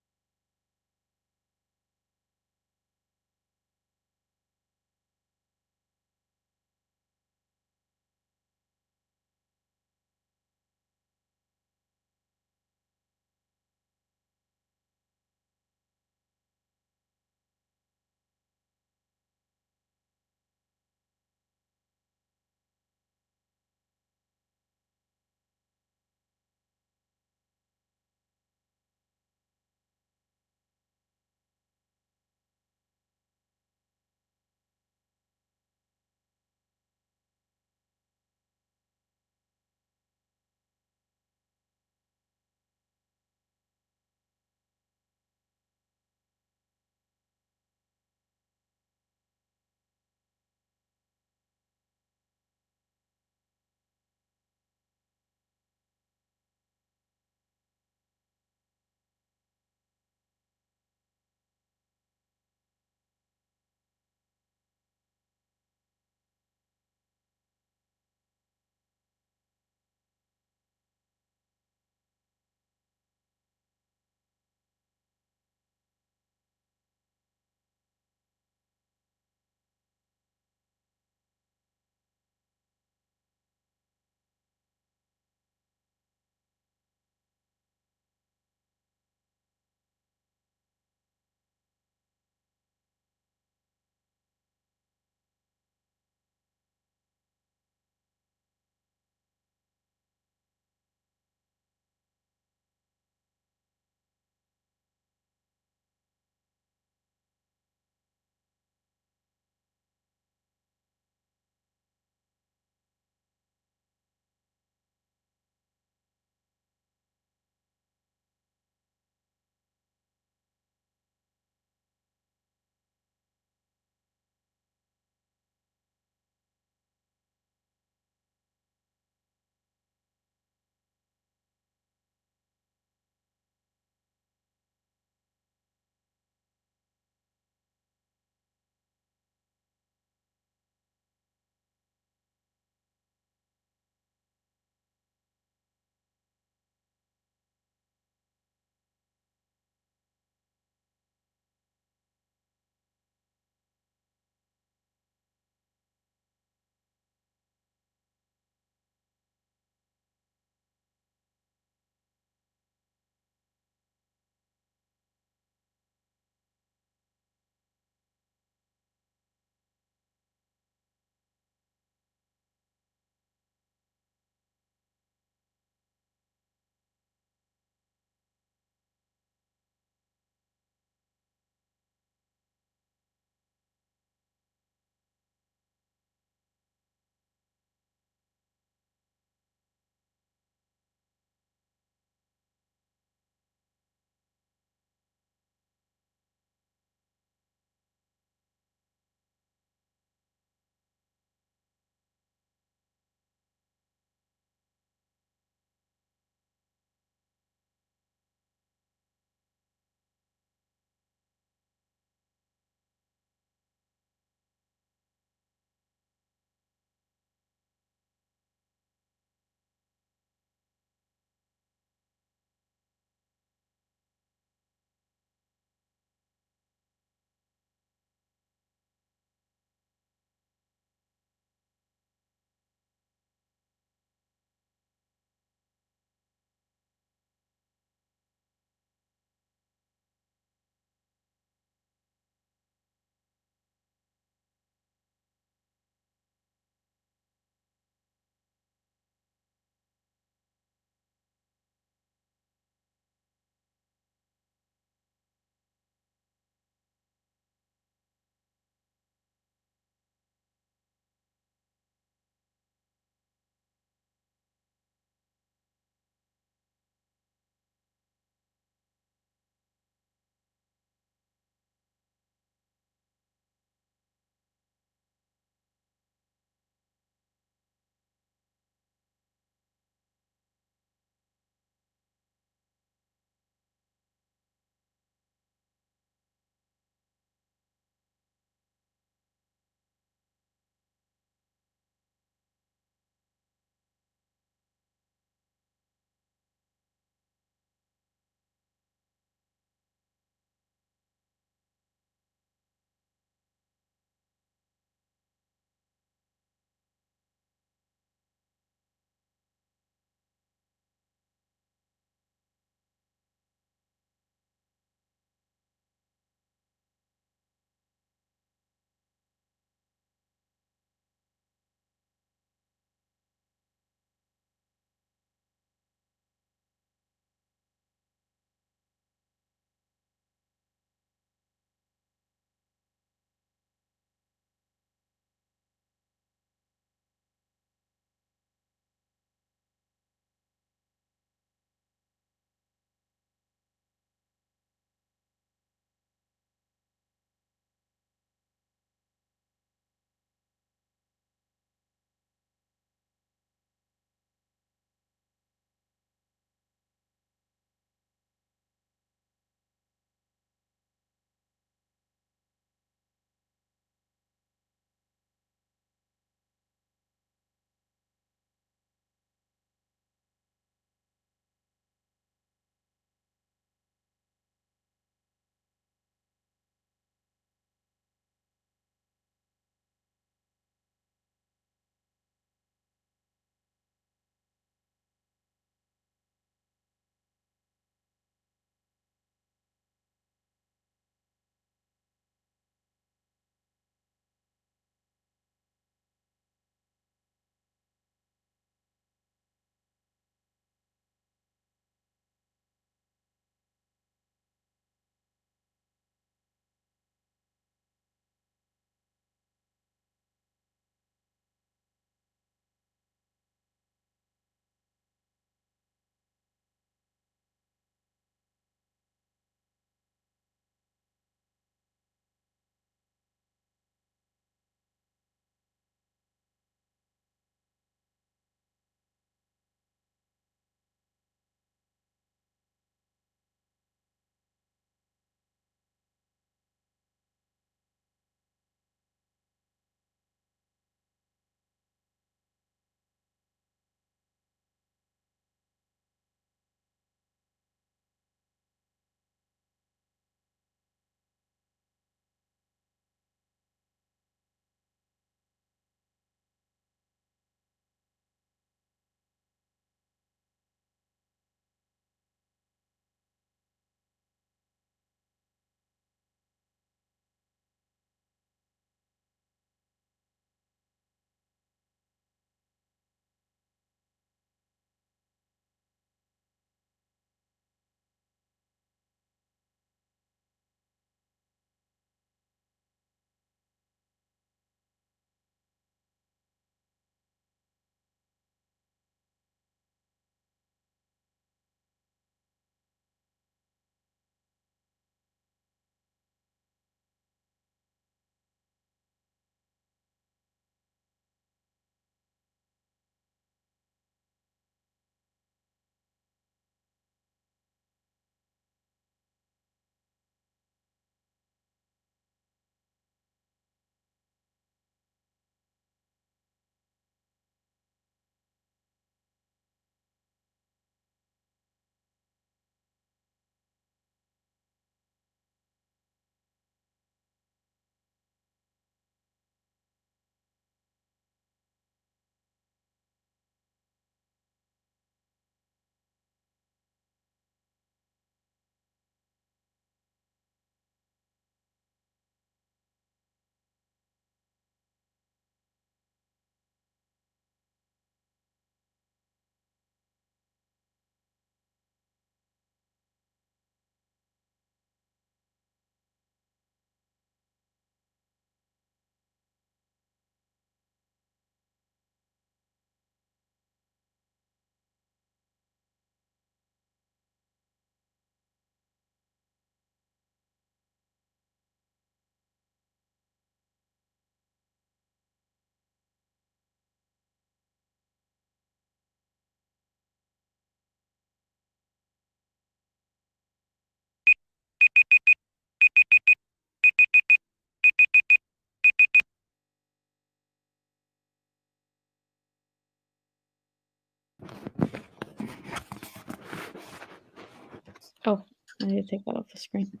Oh, I need to take that off the screen.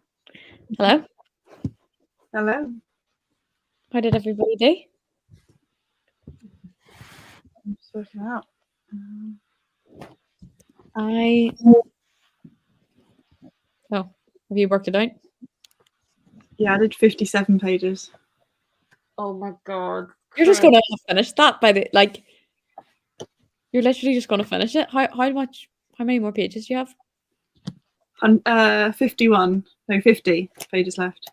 Hello? Hello. How did everybody do? I'm just working out. Oh, have you worked it out? Yeah, I did 57 pages. Oh my god. You're just gonna finish that by the you're literally just gonna finish it. How many more pages do you have? 51. No, 50 pages left.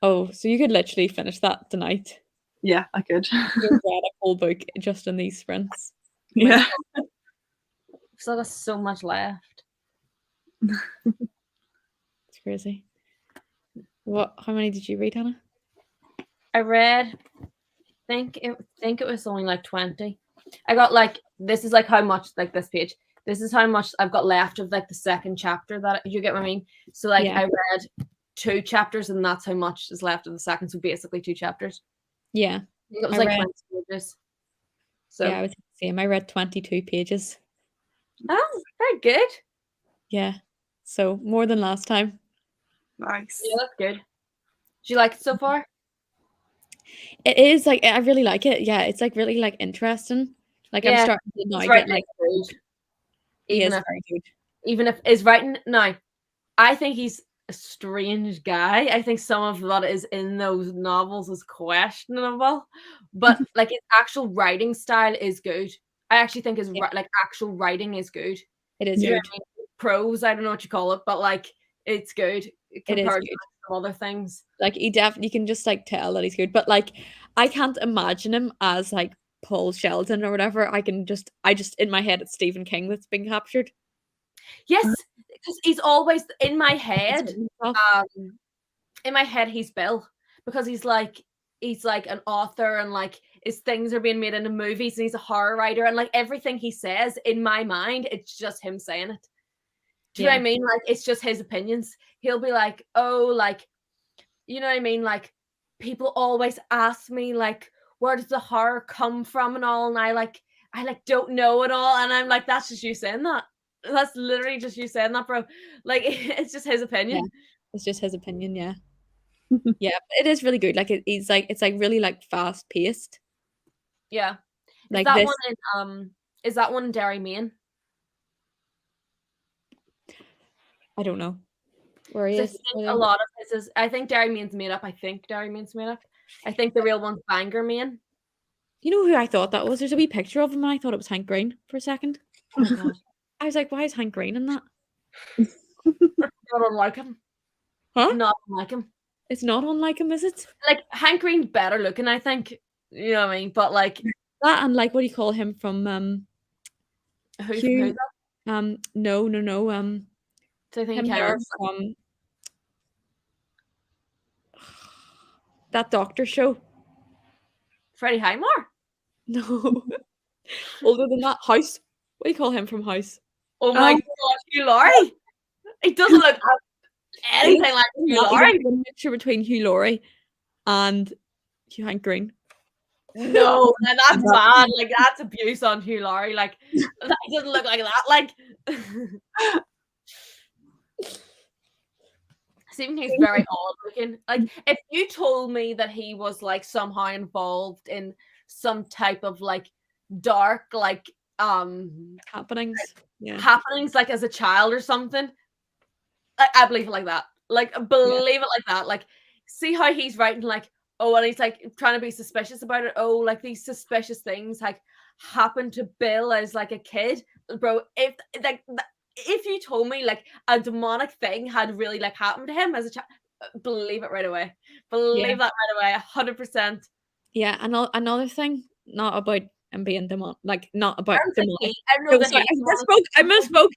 Oh, so you could literally finish that tonight. Yeah, I could. You could read a whole book just in these sprints. Yeah. Still got so much left. It's crazy. How many did you read, Hannah? I read think it was only like 20. I got like, this is like how much, like this page, this is how much I've got left of like the second chapter, that you get what I mean. So like I read 2 chapters and that's how much is left of the second, so basically 2 chapters. Yeah, it was like 20 pages. So yeah, I was the same. I read 22 pages. Oh, very good. Yeah, so more than last time. Nice. Yeah, that's good. Do you like it so far? It is like, I really like it. Yeah, it's like really like interesting. Like I'm starting to now get like good. Even if very good. Even if his writing now, I think he's a strange guy. I think some of what is in those novels is questionable, but like his actual writing style is good. I actually think his like actual writing is good. It is good. You know what I mean? Prose, I don't know what you call it, but like it's good compared to some other things. Like you can just like tell that he's good, but like I can't imagine him as like Paul Sheldon or whatever. I just in my head it's Stephen King that's been captured. Yes, because he's always in my head. In my head, he's Bill, because he's like an author, and like his things are being made into movies, and he's a horror writer, and like everything he says in my mind, it's just him saying it. Do you know what I mean? Like it's just his opinions. He'll be like, oh, like, you know what I mean? Like people always ask me like, where does the horror come from and all, and I don't know it all, and I'm like, that's just you saying that. That's literally just you saying that, bro. Like it's just his opinion. Yeah, it's just his opinion. Yeah. Yeah, it is really good. Like it's like really like fast paced. Yeah. Like is that one in is that one in Derry, Maine? I don't know. Where he is. A lot of this is, I think Derry, Maine's made up. I think the real one's Bangor, Maine. You know who I thought that was? There's a wee picture of him and I thought it was Hank Green for a second. Oh my God. I was like, why is Hank Green in that? Not unlike him. Huh? Not unlike him. It's not unlike him, is it? Like Hank Green's better looking, I think. You know what I mean? But like that, and like what do you call him from who no. So I think from that doctor show. Freddie Highmore? No. Older than that. House. What do you call him from House? Oh my God, Hugh Laurie. He doesn't look anything like Hugh Laurie. He's a mixture between Hugh Laurie and Hank Green. No, that's bad. Like that's abuse on Hugh Laurie. Like that doesn't look like that. Like Stephen King's very odd looking. Like if you told me that he was like somehow involved in some type of like dark like happenings. Happenings like as a child or something, I believe it like that. Like believe it like that. Like see how he's writing like, oh, and he's like trying to be suspicious about it. Oh, like these suspicious things like happened to Bill as like a kid, bro. If you told me like a demonic thing had really like happened to him as a child, believe it right away. Believe that right away, 100%. Yeah, and another thing, not about him being demonic, like not about demonic. I misspoke.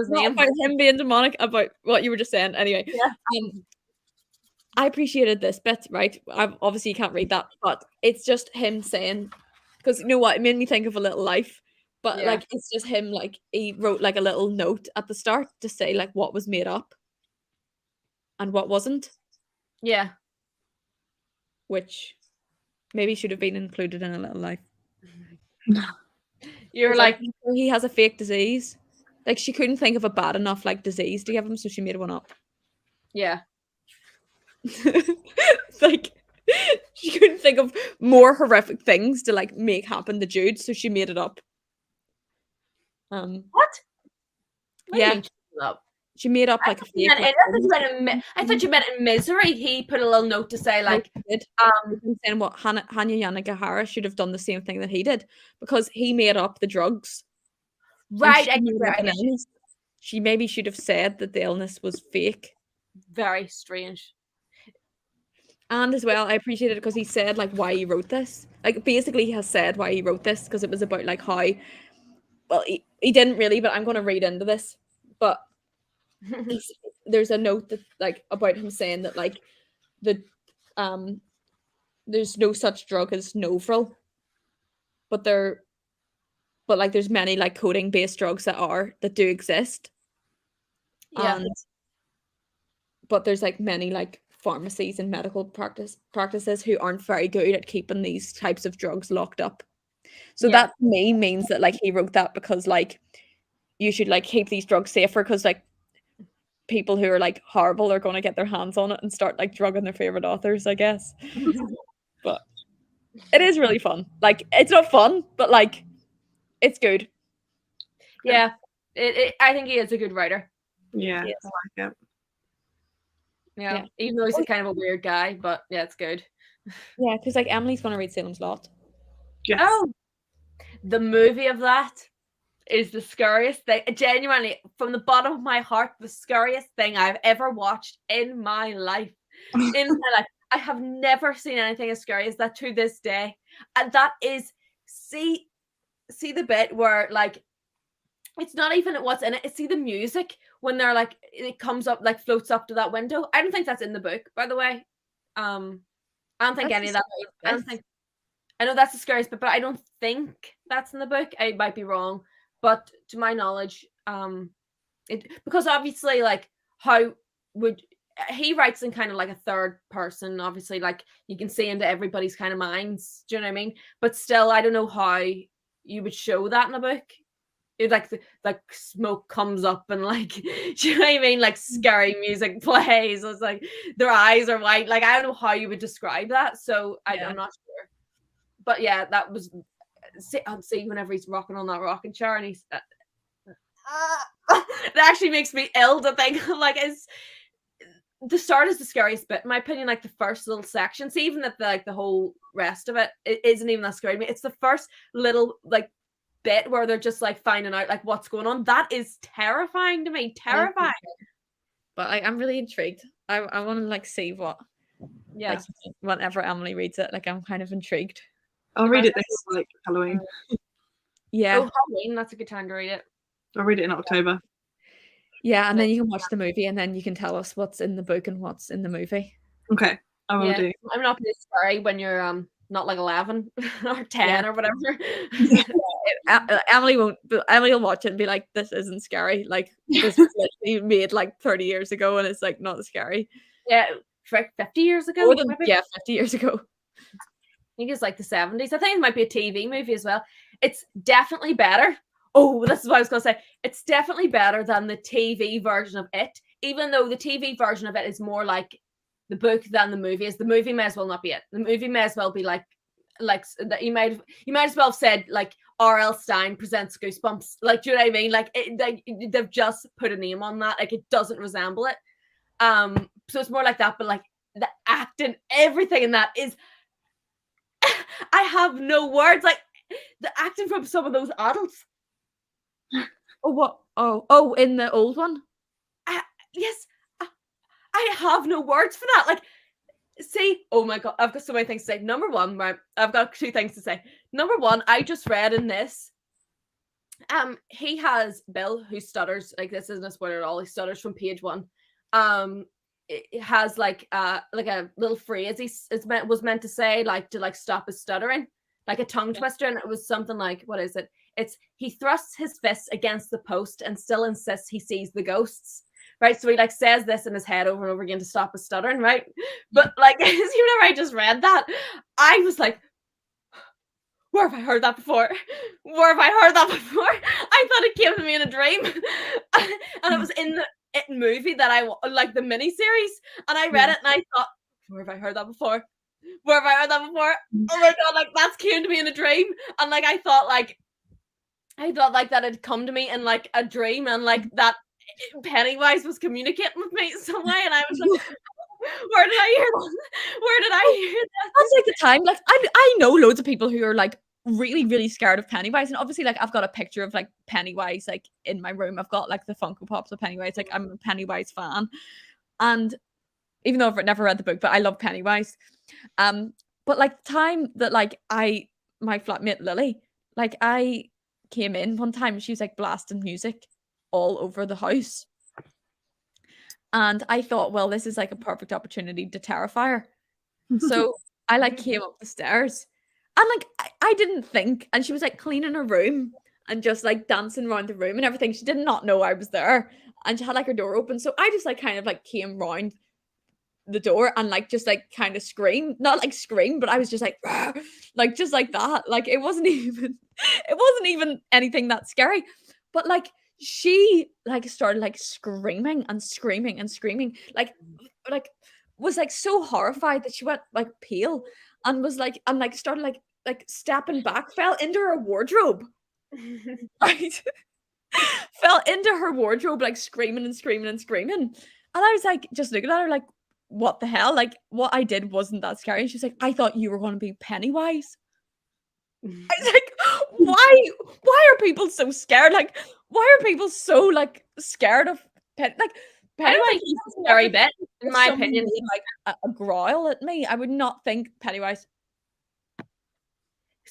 Not about him being demonic, about what you were just saying. Anyway, I appreciated this bit, right? Obviously you can't read that, but it's just him saying, because you know what, it made me think of A Little Life. But like it's just him, like he wrote like a little note at the start to say like what was made up and what wasn't. Yeah. Which maybe should have been included in A Little Life. You're like he has a fake disease Like she couldn't think of a bad enough like disease to give him, so she made one up. Yeah. Like she couldn't think of more horrific things to like make happen to Jude, so she made it up. What? What do you Yeah. mean she made it up? She made up like a fake. I thought you meant in Misery. He put a little note to say like, saying what Hanya Yanagihara should have done the same thing that he did, because he made up the drugs. Right. She maybe should have said that the illness was fake. Very strange. And as well, I appreciate it because he said like why he wrote this. Like basically he has said why he wrote this, because it was about like how, well, he didn't really, but I'm going to read into this. But there's a note that like about him saying that like there's no such drug as Novril, but there's many like codeine based drugs that do exist. Yeah. But there's like many like pharmacies and medical practices who aren't very good at keeping these types of drugs locked up. So that to me means that like he wrote that because like you should like keep these drugs safer, because like people who are like horrible are going to get their hands on it and start like drugging their favorite authors, I guess. But it is really fun. Like it's not fun, but like it's good. Yeah, I think he is a good writer. Yeah, I like it. Yeah, even though he's kind of a weird guy, but yeah, it's good. Yeah, because like Emily's going to read Salem's Lot. Yes. Oh, the movie of that is the scariest thing. Genuinely, from the bottom of my heart, the scariest thing I've ever watched in my life. I have never seen anything as scary as that to this day. And that is, see the bit where like, it's not even what's in it. See the music when they're like, it comes up, like floats up to that window. I don't think that's in the book, by the way. I don't think any of that. I know that's the scariest bit, but I don't think that's in the book. I might be wrong, but to my knowledge, because obviously, like, how would he writes in kind of like a third person? Obviously, like you can see into everybody's kind of minds. Do you know what I mean? But still, I don't know how you would show that in a book. It like smoke comes up and like, do you know what I mean? Like scary music plays. It's like their eyes are white. Like I don't know how you would describe that. So I'm not sure. But yeah, that was. I'd see whenever he's rocking on that rocking chair, and he's. That actually makes me ill to think. Like the start is the scariest bit, in my opinion. Like the first little section. See, even that the whole rest of it isn't even that scary to me. It's the first little like bit where they're just like finding out like what's going on. That is terrifying to me. Terrifying. But I'm really intrigued. I want to like see what. Yeah. Like, whenever Emily reads it, like I'm kind of intrigued. I'll read it this like Halloween. Yeah. Oh, Halloween, that's a good time to read it. I'll read it in October. Yeah, and then you can watch the movie, and then you can tell us what's in the book and what's in the movie. Okay, I will do. I'm not really scary when you're not like 11 or 10 or whatever. Emily won't. Emily will watch it and be like, "This isn't scary. Like this was literally made like 30 years ago, and it's like not scary." Yeah, 50 years ago. 50 years ago. I think it's like the 70s. I think it might be a TV movie as well. It's definitely better. Oh, this is what I was going to say. It's definitely better than the TV version of it, even though the TV version of it is more like the book than the movie is. The movie may as well not be it. The movie may as well be like that. You might as well have said like R.L. Stein presents Goosebumps. Like, do you know what I mean? Like, they've just put a name on that. Like, it doesn't resemble it. So it's more like that. But like the acting, everything in that is. I have no words. Like the acting from some of those adults. Oh, what? Oh, in the old one? Yes. I have no words for that. Like, see, oh my God, I've got so many things to say. Number one, right, I've got 2 things to say. Number one, I just read in this. He has Bill, who stutters. Like, this isn't a spoiler at all. He stutters from page 1. It has like a little phrase was meant to say, like to like stop his stuttering, like a tongue twister, and it was something like, what is it? It's he thrusts his fists against the post and still insists he sees the ghosts. Right, so he like says this in his head over and over again to stop his stuttering, right? But like, whenever I just read that, I was like, where have I heard that before? Where have I heard that before? I thought it came to me in a dream. And it was in the movie that I like, the mini-series. And I read it and I thought, where have I heard that before? Where have I heard that before? Oh my god, like that came to me in a dream. And like I thought like that had come to me in like a dream, and like that Pennywise was communicating with me some way, and I was like, where did I hear that? Where did I hear that? That's like the time. Like I know loads of people who are like really, really scared of Pennywise, and obviously like I've got a picture of like Pennywise like in my room. I've got like the Funko Pops of Pennywise. Like I'm a Pennywise fan, and even though I've never read the book, but I love Pennywise. But like the time that like my flatmate Lily, like I came in one time and she was like blasting music all over the house. And I thought, well, this is like a perfect opportunity to terrify her. So I like came up the stairs and like I didn't think, and she was like cleaning her room and just like dancing around the room and everything. She did not know I was there, and she had like her door open. So I just like kind of like came round the door and like just like kind of screamed, not like scream, but I was just like like just like that. Like it wasn't even anything that scary. But like she like started like screaming and screaming and screaming, like was like so horrified that she went like pale and was like and like started like stepping back, fell into her wardrobe. Right. Fell into her wardrobe, like screaming and screaming and screaming. And I was like just looking at her like, what the hell? Like what I did wasn't that scary. And she's like, I thought you were going to be Pennywise. I was like, why are people so scared? Like, why are people so like scared of like Pennywise is a scary bit, in my opinion. Like a growl at me, I would not think Pennywise.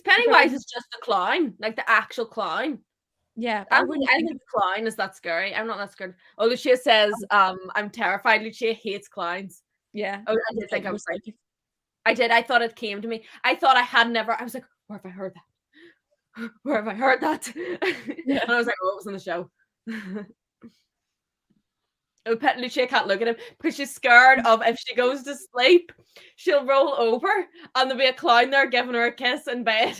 Pennywise is just a clown, like the actual clown. Yeah, I think the clown is that scary. I'm not that scared. Oh, Lucia says, I'm terrified. Lucia hates clowns. Yeah. Oh, I did think I was like, I did. I thought it came to me. I thought I had never. I was like, where have I heard that? Where have I heard that? Yeah. And I was like, oh, it was on the show. Oh, Lucia can't look at him because she's scared of if she goes to sleep, she'll roll over and there'll be a clown there giving her a kiss in bed.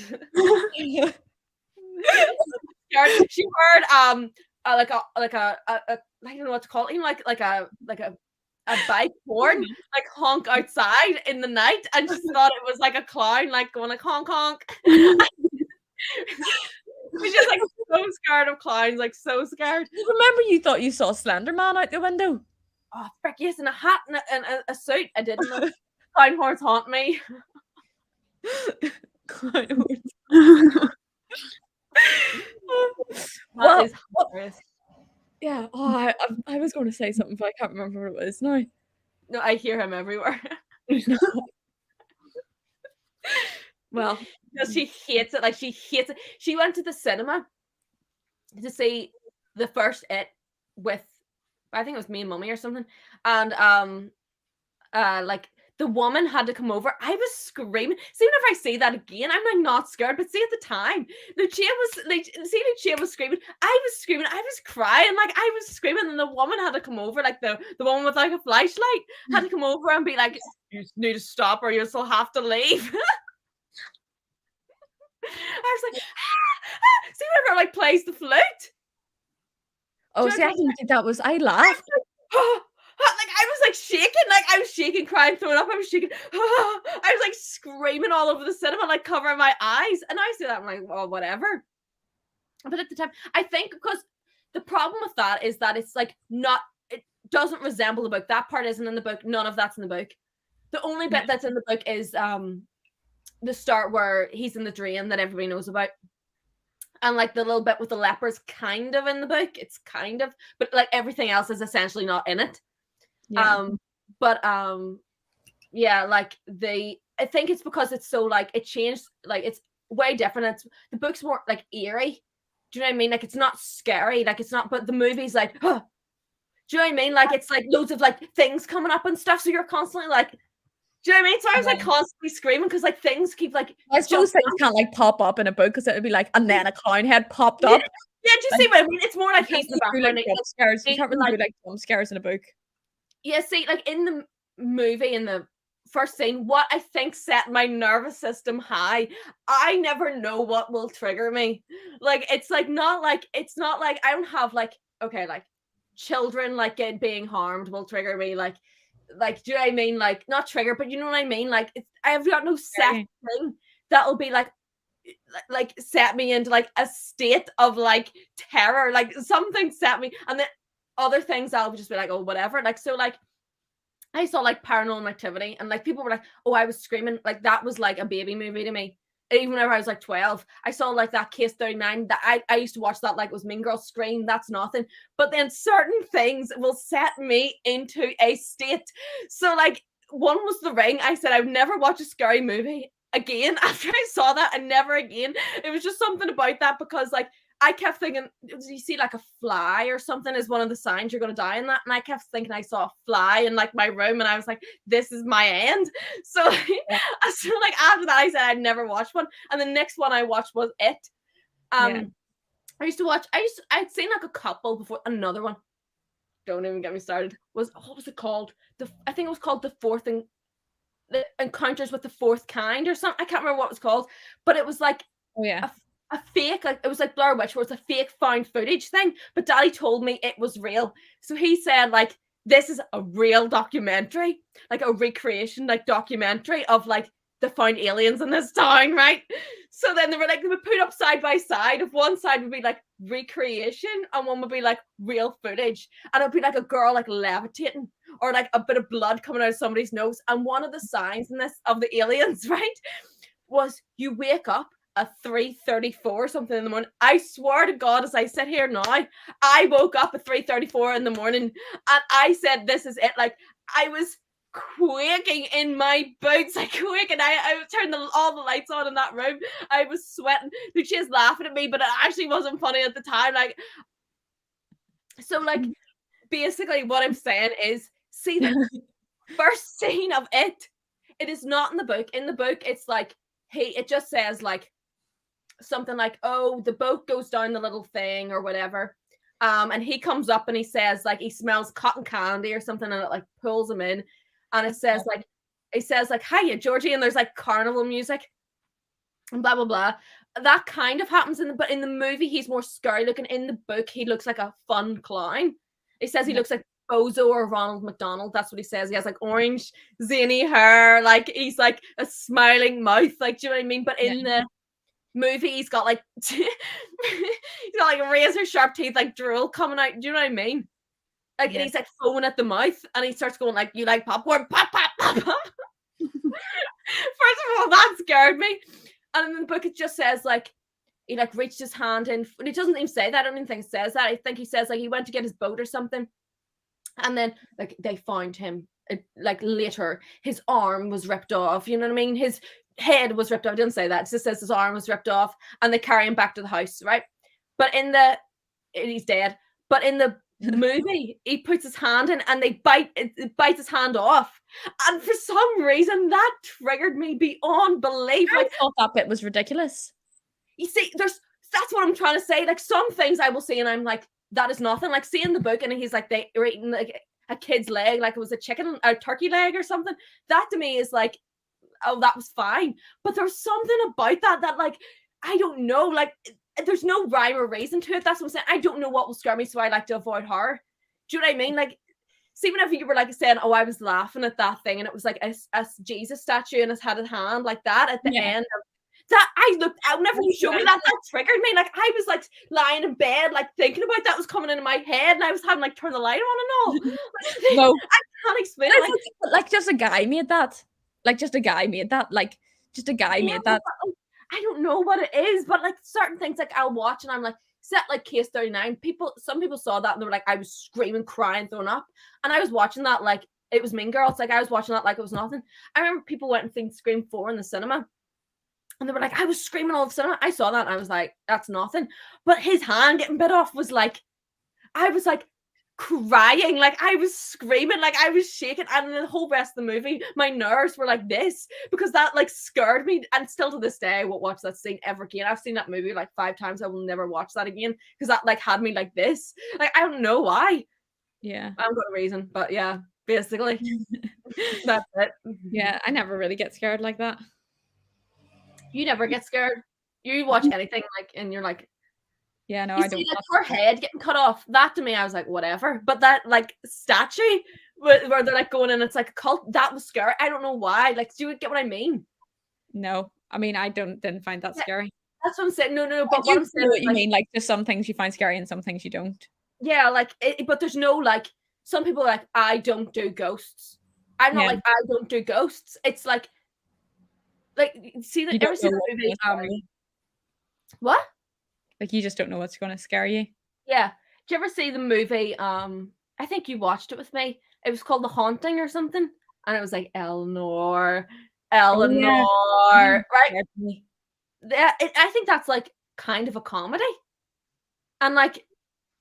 She heard like a I don't know what to call it, even like a bike horn like honk outside in the night, and she thought it was like a clown like going like honk honk. She's just like so scared of clowns, like so scared. Remember you thought you saw Slender Man out the window? Oh frick, yes, in a hat and a suit. I didn't know. Clown horns haunt me. Clown horns. Well, yeah. Oh, I was going to say something, but I can't remember what it was now. No, I hear him everywhere. Well, because she hates it. Like she hates it. She went to the cinema to see the first It with, I think it was me and Mummy or something, and like the woman had to come over. I was screaming. See, whenever I say that again, I'm like not scared. But see, at the time, Lucia was screaming. I was screaming. I was crying. Like I was screaming, and the woman had to come over. Like the woman with like a flashlight had to come over and be like, "You need to stop, or you'll still have to leave." I was like, see, whenever like plays the flute. Oh, see, I think that was. I laughed. Like I was like shaking, like I was shaking, crying, throwing up. I was shaking. I was like screaming all over the cinema, like covering my eyes. And I see that, I'm like, well, whatever. But at the time, I think because the problem with that is that it's like not, it doesn't resemble the book. That part isn't in the book. None of that's in the book. The only bit that's in the book is the start where he's in the drain that everybody knows about. And like the little bit with the lepers kind of in the book. It's kind of, but like everything else is essentially not in it. Yeah. Yeah, like I think it's because it's so like it changed, like it's way different. The book's more like eerie. Do you know what I mean? Like it's not scary, like it's not, but the movie's like, huh. Do you know what I mean? Like it's like loads of like things coming up and stuff, so you're constantly like, do you know what I mean? So I was like constantly screaming because like things keep like, I suppose things can't like pop up in a book because it would be like, and then a clown head popped up. Yeah, do you see what I mean? It's more like he's in the background. You can't really do like jump scares in a book. Yeah, see, like in the movie, in the first scene, what I think set my nervous system high. I never know what will trigger me. Like, it's not like I don't have like, okay, like children like being harmed will trigger me. Like, do you know what I mean? Like, not trigger, but you know what I mean? Like, I've got no set thing that'll be like set me into like a state of like terror. Like, something set me, and then other things I'll just be like, oh, whatever. Like, so like I saw like Paranormal Activity, and like people were like, oh, I was screaming. Like, that was like a baby movie to me. Even whenever I was like 12, I saw like that Case 39. That I used to watch that like it was Mean Girls Scream. That's nothing. But then certain things will set me into a state. So like one was The Ring. I said I would never watch a scary movie again after I saw that, and never again. It was just something about that, because like I kept thinking, you see like a fly or something is one of the signs you're going to die in that. And I kept thinking I saw a fly in like my room, and I was like, this is my end. So, so like after that, I said I'd never watch one. And the next one I watched was It. I used to watch, I'd seen like a couple before. Another one, don't even get me started, was, what was it called? I think it was called The Encounters with the Fourth Kind or something. I can't remember what it was called, but it was like, a fake, like it was like Blair Witch, where it's a fake found footage thing, but Daddy told me it was real. So he said like, this is a real documentary, like a recreation, like documentary of like the found aliens in this town, right? So then they would put up side by side. If one side would be like recreation and one would be like real footage, and it'd be like a girl like levitating, or like a bit of blood coming out of somebody's nose. And one of the signs in this of the aliens, right, was you wake up at 3:34 something in the morning. I swear to God, as I sit here now, I woke up at 3:34 in the morning, and I said, this is it. Like, I was quaking in my boots, like quaking. I turned all the lights on in that room. I was sweating. Lucia's laughing at me, but it actually wasn't funny at the time. Like, so like basically what I'm saying is, see the first scene of it is not in the book. In the book, it's like, it just says like something like, oh, the boat goes down the little thing or whatever, and he comes up and he says like he smells cotton candy or something, and it like pulls him in, and it says like hiya Georgie, and there's like carnival music and blah blah blah. That kind of happens but in the movie he's more scary looking. In the book he looks like a fun clown. He says he looks like Bozo or Ronald McDonald. That's what he says. He has like orange zany hair, like he's like a smiling mouth, like, do you know what I mean? But in the movie he's got like he's got like razor sharp teeth, like drool coming out, do you know what I mean? Like, and he's like foaming at the mouth, and he starts going like, you like popcorn? Pop pop pop pop. First of all, that scared me. And in the book it just says like he like reached his hand in, and he doesn't even say that. I don't even think it says that. I think he says like he went to get his boat or something, and then like they found him like later his arm was ripped off, you know what I mean? His head was ripped off. It didn't say that. It just says his arm was ripped off, and they carry him back to the house, right? But he's dead. But in the movie he puts his hand in, and it bites his hand off, and for some reason that triggered me beyond belief. I thought that bit was ridiculous. You see, that's what I'm trying to say. Like, some things I will see and I'm like, that is nothing. Like, seeing the book and he's like, they were eating like a kid's leg, like it was a turkey leg or something. That to me is like, oh, that was fine. But there's something about that like, I don't know, like there's no rhyme or reason to it. That's what I'm saying. I don't know what will scare me, so I like to avoid horror. Do you know what I mean? Like, see, whenever you were like saying, oh, I was laughing at that thing, and it was like a Jesus statue and it had a hand like that at the end of that, I looked out. Whenever you showed me that triggered me. Like, I was like lying in bed, like thinking about that was coming into my head, and I was having like turn the light on and all. No, I can't explain it. Like just a guy made that. Like just a guy made that. Like just a guy made that. I don't know what it is, but like certain things, like I'll watch and I'm like, set like Case 39. Some people saw that and they were like, I was screaming, crying, throwing up, and I was watching that like it was Mean Girls. Like, I was watching that like it was nothing. I remember people went and seen Scream 4 in the cinema, and they were like, I was screaming all of a sudden. I saw that and I was like, that's nothing. But his hand getting bit off was like, I was like crying, like I was screaming, like I was shaking. And the whole rest of the movie, my nerves were like this, because that like scared me. And still to this day, I won't watch that scene ever again. I've seen that movie like 5 times. I will never watch that again, because that like had me like this. Like, I don't know why. Yeah. I haven't got a reason, but yeah. basically. That's it. Yeah, I never really get scared like that. You never get scared. You watch anything like, and you're like, Yeah, no, you I don't. see, like her head getting cut off. That to me, I was like, whatever. But that like statue where they're like going and it's like a cult, that was scary. I don't know why. Like, do you get what I mean? No, I mean, I didn't find that Yeah, scary. that's what I'm saying. No. I But what do I'm saying know is what you like, mean. Like, just some things you find scary and some things you don't. yeah, like, but there's no like. Some people are like, I don't do ghosts. I'm not Yeah, like I don't do ghosts. It's like see you that don't ever see know the what's movie? gonna scare you. What? Like, you just don't know what's gonna scare you. Yeah. Did you ever see the movie? I think you watched it with me. It was called The Haunting or something, and it was like Eleanor, Oh yeah, yeah, right? scared me. I think that's like kind of a comedy, and like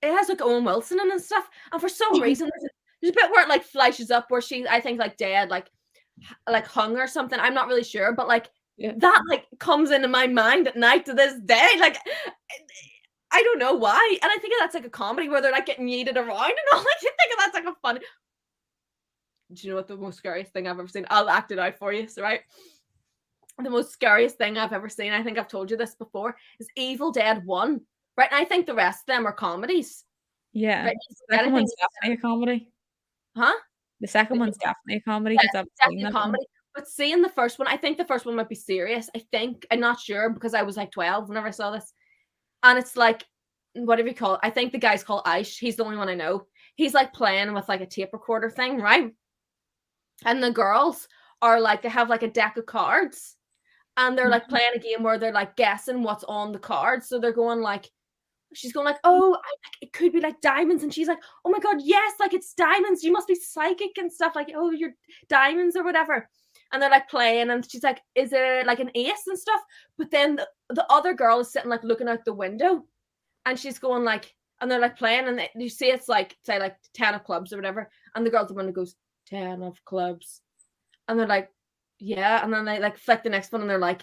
it has like Owen Wilson in and stuff. And for some reason, there's a bit where it like flashes up where she, I think, like dead, like hung or something. I'm not really sure, but like Yeah, that like comes into my mind at night to this day. Like I don't know why. And I think that's like a comedy where they're like getting yeeted around and all. Like you think that's like a fun. Do you know what the most scariest thing I've ever seen? I'll act it out for you, so right? The most scariest thing I've ever seen, I think I've told you this before, is Evil Dead 1. Right? And I think the rest of them are comedies. yeah. Right? The second Anything, one's definitely a comedy. huh? The second one's definitely a comedy Yeah, because I've seen definitely that one. comedy. But seeing the first one, I think the first one might be serious. I think, I'm not sure because I was like 12 whenever I saw this. And it's like, whatever you call it, I think the guy's called Aish. He's the only one I know. He's like playing with like a tape recorder thing, right? And the girls are like, they have like a deck of cards and they're like playing a game where they're like guessing what's on the cards. So they're going like, she's going like, oh, it could be like diamonds. And she's like, oh my God, yes, like it's diamonds. You must be psychic and stuff. Like, oh, you're diamonds or whatever. And they're like playing and she's like, is it like an ace and stuff? But then the other girl is sitting like looking out the window and she's going like, and they're like playing and you see it's like, say like 10 of clubs or whatever. And the girl at the window goes, 10 of clubs. And they're like, yeah. And then they like flick the next one and they're like,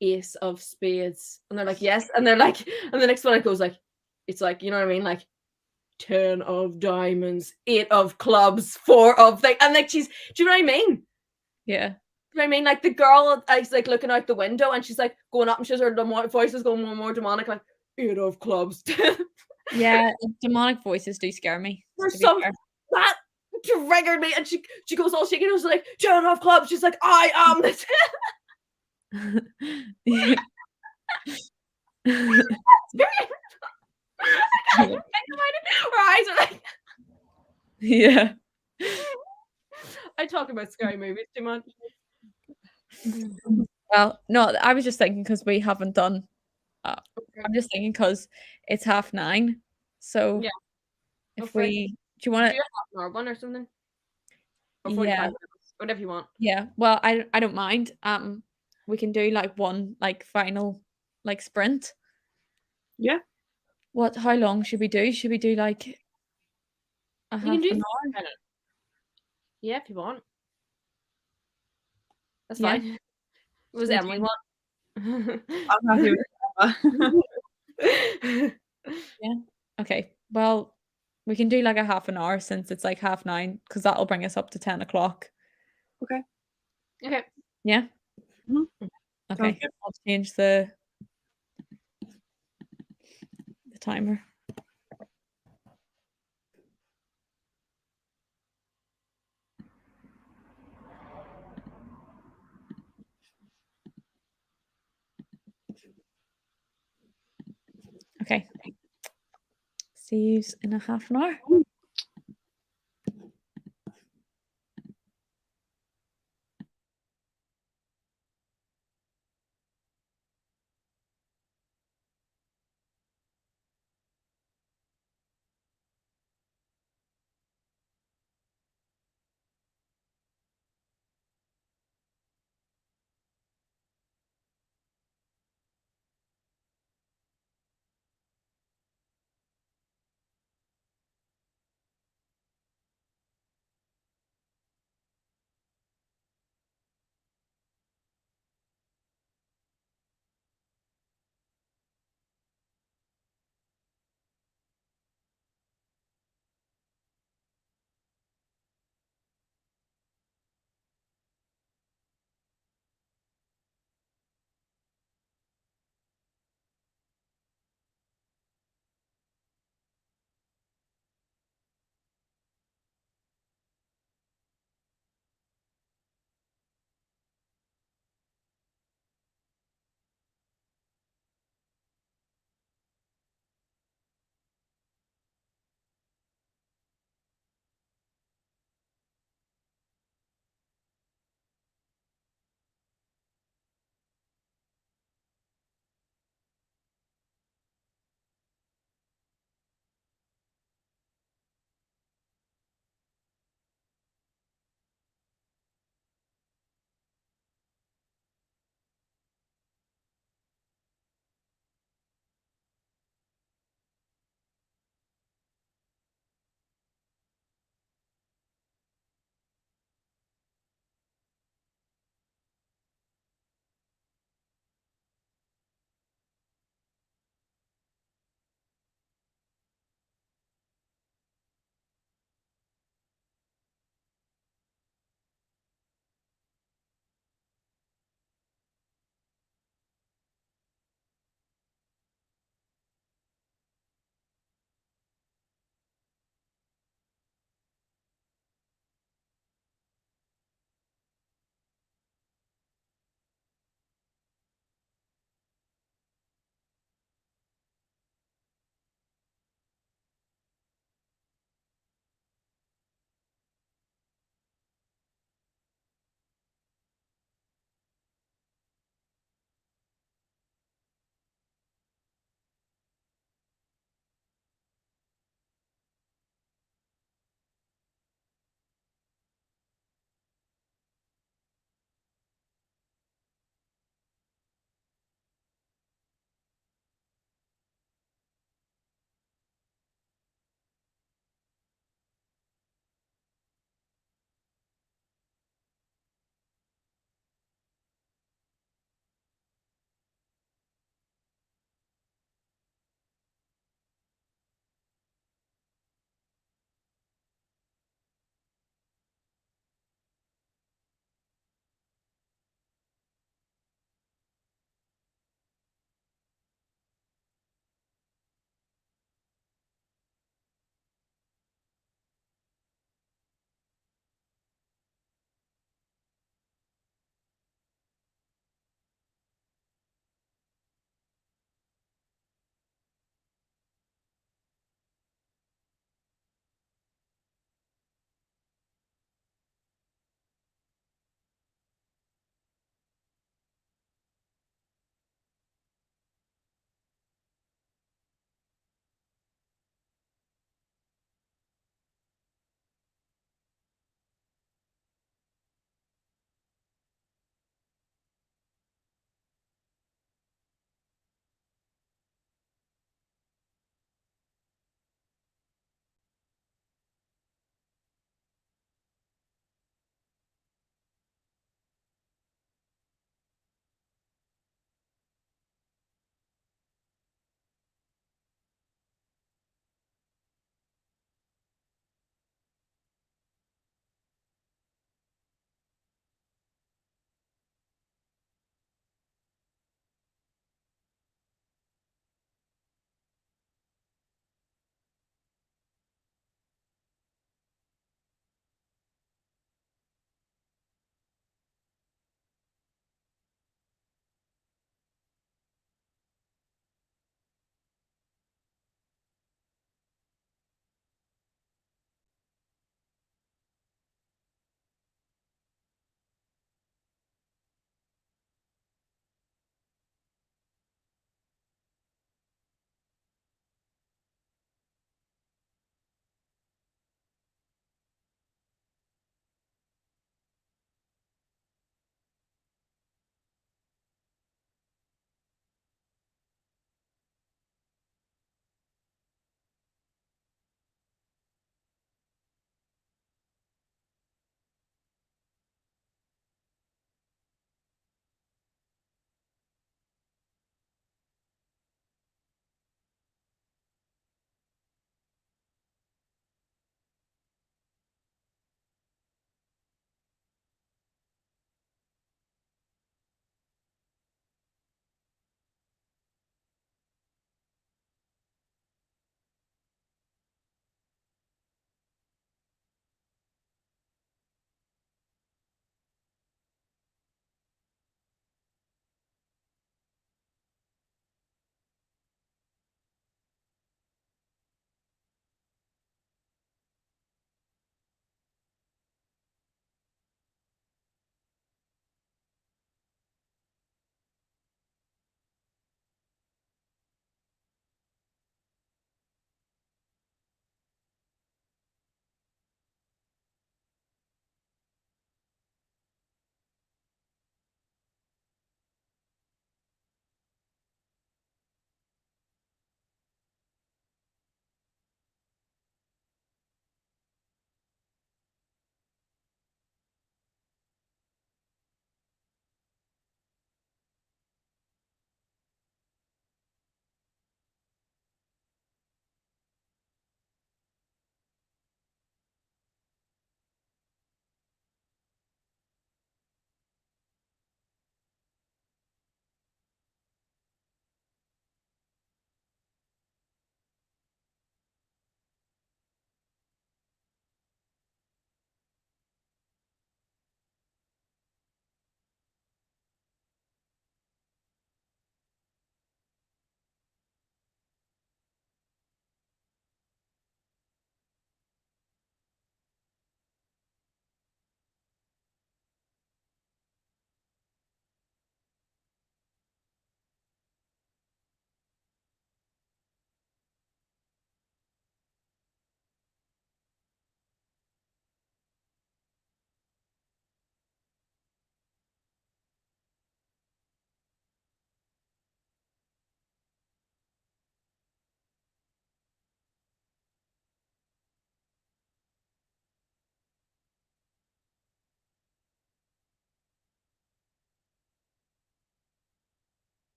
ace of spades. And they're like, yes. And they're like, and the next one it goes like, it's like, you know what I mean? Like 10 of diamonds, 8 of clubs, 4 of things. And like she's, do you know what I mean? Yeah. Do you know what I mean? Like the girl is like looking out the window and she's like going up and she's her voice is going more demonic, like 8 of clubs. Yeah, demonic voices do scare me. There's some that triggered me, and she goes all shaking. It was like 10 of clubs. She's like, I am the 10. I can't even think about it. Her eyes are like. Yeah. I talk about scary movies too much. Well, no, I was just thinking because we haven't done. I'm just thinking because it's 9:30. So Yeah. if we, do you want Do to? you have an hour one or something? Or 45 Yeah, minutes, whatever you want. yeah. Well, I don't mind. We can do like one like final like sprint. Yeah. What? How long should we do? Should we do like a You half can do an hour? yeah, if you want. That's Yeah. fine. What was Should we Emily want? I'm happy with that. Yeah. Okay. Well, we can do like a half an hour since it's like 9:30 because that'll bring us up to 10 o'clock. Okay. Okay. Yeah. Mhm. Okay. good. I'll change the timer. Okay. See you in a half an hour.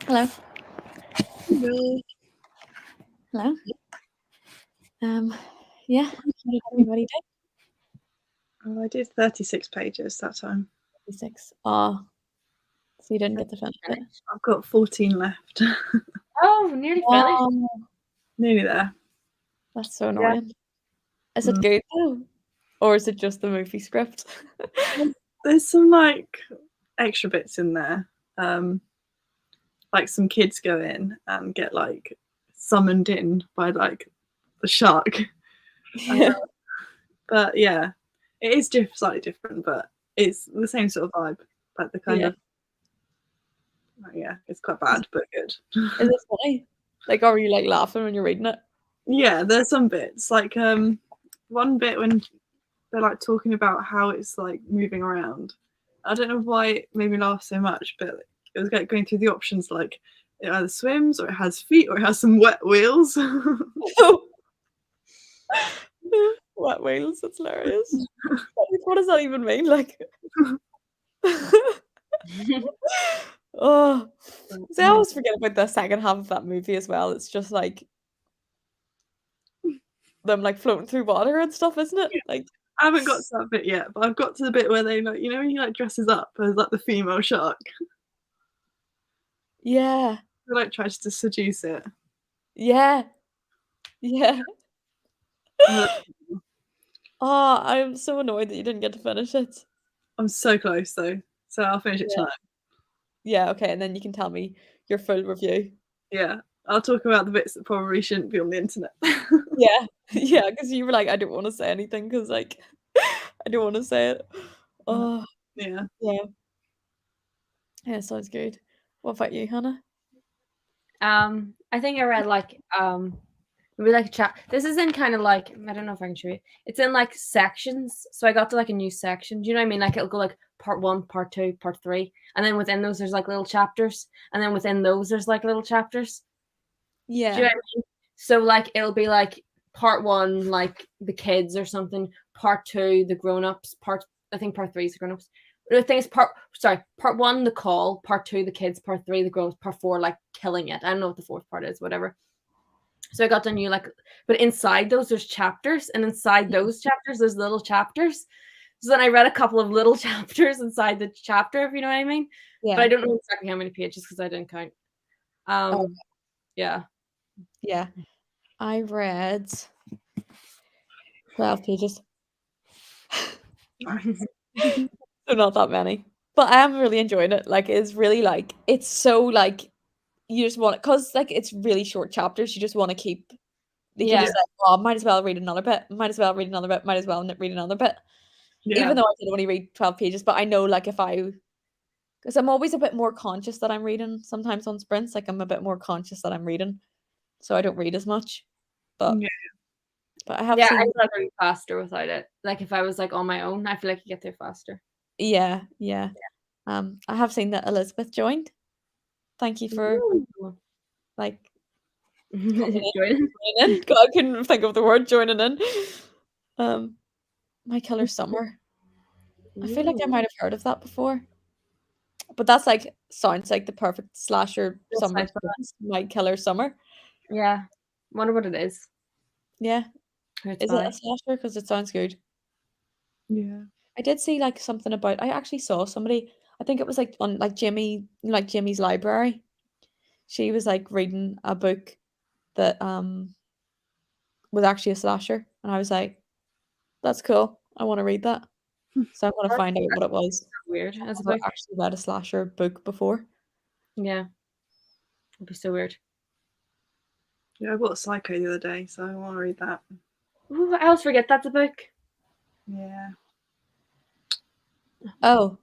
Hello. Hello. Hello. Yeah. What did everybody do? Oh, I did 36 pages that time. 36. Oh, so you didn't get to finish it. I've got 14 left. Oh, nearly finished. Oh, Nearly there. that's so annoying. Is it good though? Or is it just the movie script? There's some like extra bits in there. Like some kids go in and get like summoned in by like the shark. Yeah. But yeah, it is slightly different, but it's the same sort of vibe. Like the kind of yeah, it's quite bad but good. Is it funny? Like, are you like laughing when you're reading it? Yeah, there's some bits like one bit when they're like talking about how it's like moving around. I don't know why it made me laugh so much, but it was like going through the options like it either swims or it has feet or it has some wet wheels. Wet whales, that's hilarious. What does that even mean? Like, oh, see, I always forget about the second half of that movie as well. It's just like them like floating through water and stuff, isn't it? Like, I haven't got to that bit yet, but I've got to the bit where they like, you know, when he like dresses up as like the female shark. yeah, He like tries to seduce it. yeah. Uh, Oh, I'm so annoyed that you didn't get to finish it. I'm so close though, so I'll finish it tonight. Yeah, okay, and then you can tell me your full review. Yeah, I'll talk about the bits that probably shouldn't be on the internet. Yeah, because you were like, I don't want to say anything because like I don't want to say it. Oh, Yeah. yeah, sounds good. What about you, Hannah? I think I read like maybe like a chat. This is in kind of like, I don't know if I can show you. It's in like sections. So I got to like a new section. Do you know what I mean? Like it'll go like part 1, part 2, part 3, and then within those there's like little chapters, and then within those there's like little chapters. Do you know Yeah. what I mean? So like it'll be like part 1 like the kids or something, part 2 the grown-ups, I think part 3 is the grown-ups. The thing is part 1 the call, part 2 the kids, part 3 the grown-ups, part 4 like killing it. I don't know what the fourth part is, whatever. So I got done but inside those there's chapters, and inside those chapters there's little chapters. So then I read a couple of little chapters inside the chapter, if you know what I mean. Yeah. But I don't know exactly how many pages because I didn't count. Yeah. I read 12 pages. So not that many. But I am really enjoying it. Like it's really like it's so like you just want it because like it's really short chapters. You just want to keep you can just like, oh, might as well read another bit, might as well read another bit, might as well read another bit. Yeah. Even though I did only read 12 pages, but I know like because I'm always a bit more conscious that I'm reading sometimes on sprints, like I'm a bit more conscious that I'm reading. So I don't read as much. But I have seen I feel like I'd be faster without it. Like if I was like on my own, I feel like you get there faster. Yeah. I have seen that Elizabeth joined. Thank you for like joining in. I couldn't think of the word joining in. My Killer Summer. I feel like I might have heard of that before. But that's like sounds like the perfect slasher summer. My Killer Summer. Yeah. Wonder what it is. Yeah. Is it a slasher? Because it sounds good. Yeah. I did see like something about I actually saw somebody, I think it was like on like Jimmy's library. She was like reading a book that was actually a slasher. And I was like, that's cool. I want to read that. So I'm gonna find out what it was. Weird. As I've actually read a slasher book before. Yeah. It'd be so weird. Yeah, I bought Psycho the other day, so I want to read that. Ooh, I always forget that's a book. Yeah. Oh,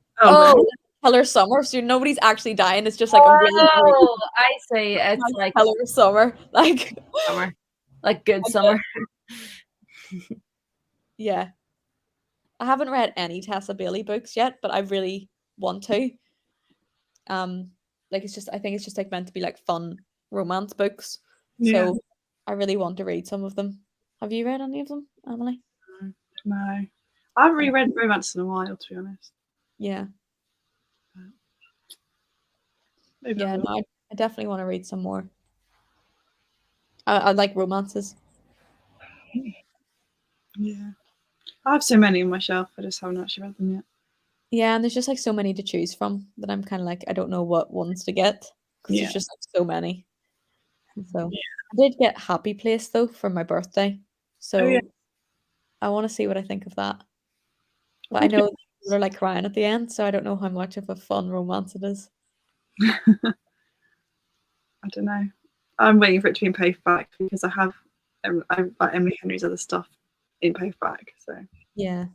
Killer Summer. So nobody's actually dying. It's just like a really. Oh, I see. It's like Killer Summer, like summer, like good summer. Yeah, I haven't read any Tessa Bailey books yet, but I really want to. Like I think it's just like meant to be like fun romance books. Yeah. So I really want to read some of them. Have you read any of them, Emily? No, I haven't really read romance in a while, to be honest. Yeah. Maybe Yeah, I no, will. I definitely want to read some more. I like romances. Yeah. I have so many on my shelf. I just haven't actually read them yet. Yeah, and there's just like so many to choose from that I'm kind of like I don't know what ones to get because Yeah. there's just like so many. So Yeah. I did get Happy Place though for my birthday, Oh yeah. so I want to see what I think of that. I But I think know people are like crying at the end, so I don't know how much of a fun romance it is. I don't know. I'm waiting for it to be in paperback because I have like Emily Henry's other stuff in paperback. So Yeah,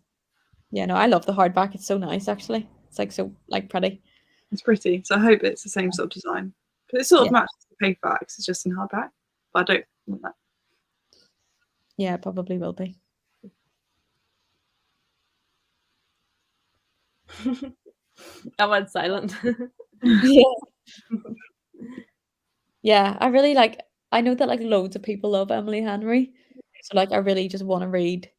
yeah. No, I love the hardback. It's so nice, actually. It's like so like pretty. it's pretty. So I hope it's the same sort of design. Because it sort Yeah, of matches the paperbacks. It's just in hardback. But I don't want that. yeah, it probably will be. I went silent. Yeah, yeah. I really like. I know that like loads of people love Emily Henry, so like I really just want to read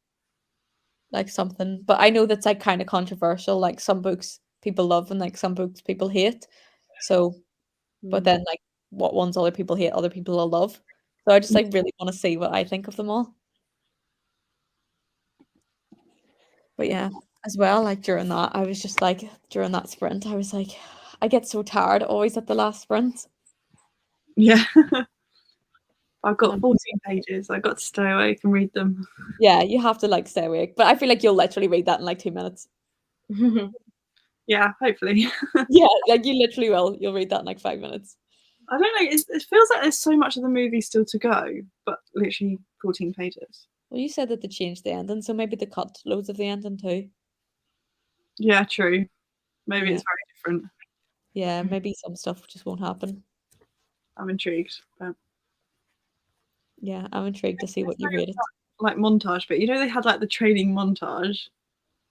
like something. But I know that's like kind of controversial. Like some books people love and like some books people hate. So, but then like what ones other people hate, other people will love. So I just like really want to see what I think of them all. But yeah, as well, like during that, I was just like during that sprint, I was like, I get so tired always at the last sprint. Yeah. I've got Um, 14 pages. I've got to stay awake and read them. yeah, you have to like stay awake. But I feel like you'll literally read that in like 2 minutes. Yeah, hopefully. Yeah, like you literally will. You'll read that in like 5 minutes. I don't know. It feels like there's so much of the movie still to go, but literally 14 pages. Well, you said that they changed the ending, so maybe they cut loads of the ending too. Yeah, true. Maybe Yeah, it's very different. yeah, maybe some stuff just won't happen. I'm intrigued. But Yeah, I'm intrigued to see what you rate it. like montage, but you know they had like the training montage.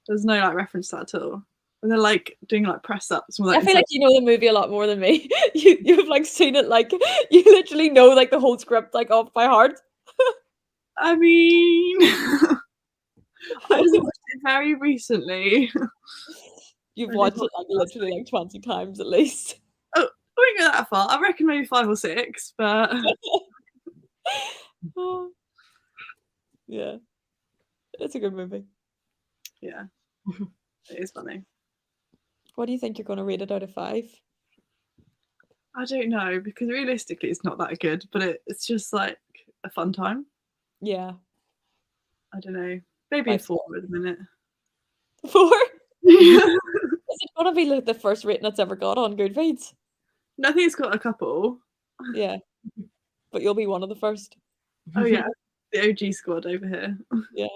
There's no like reference to that at all. And they're like doing like press ups. I feel like you know the movie a lot more than me. You've like seen it like you literally know like the whole script like off by heart. I mean, I just watched it very recently. You've watched it like literally like 20 times at least. Oh, I wouldn't go that far. I reckon maybe 5 or 6, but Oh, yeah, it's a good movie. yeah, it is funny. What do you think you're going to rate it out of 5? I don't know because realistically it's not that good, but it's just like a fun time. Yeah, I don't know. Maybe a Like 4 at the minute. 4? Yeah. Is it going to be like the first rating it's ever got on Goodreads? No, I think it's got a couple. Yeah, but you'll be one of the first. Oh yeah, the OG squad over here. Yeah.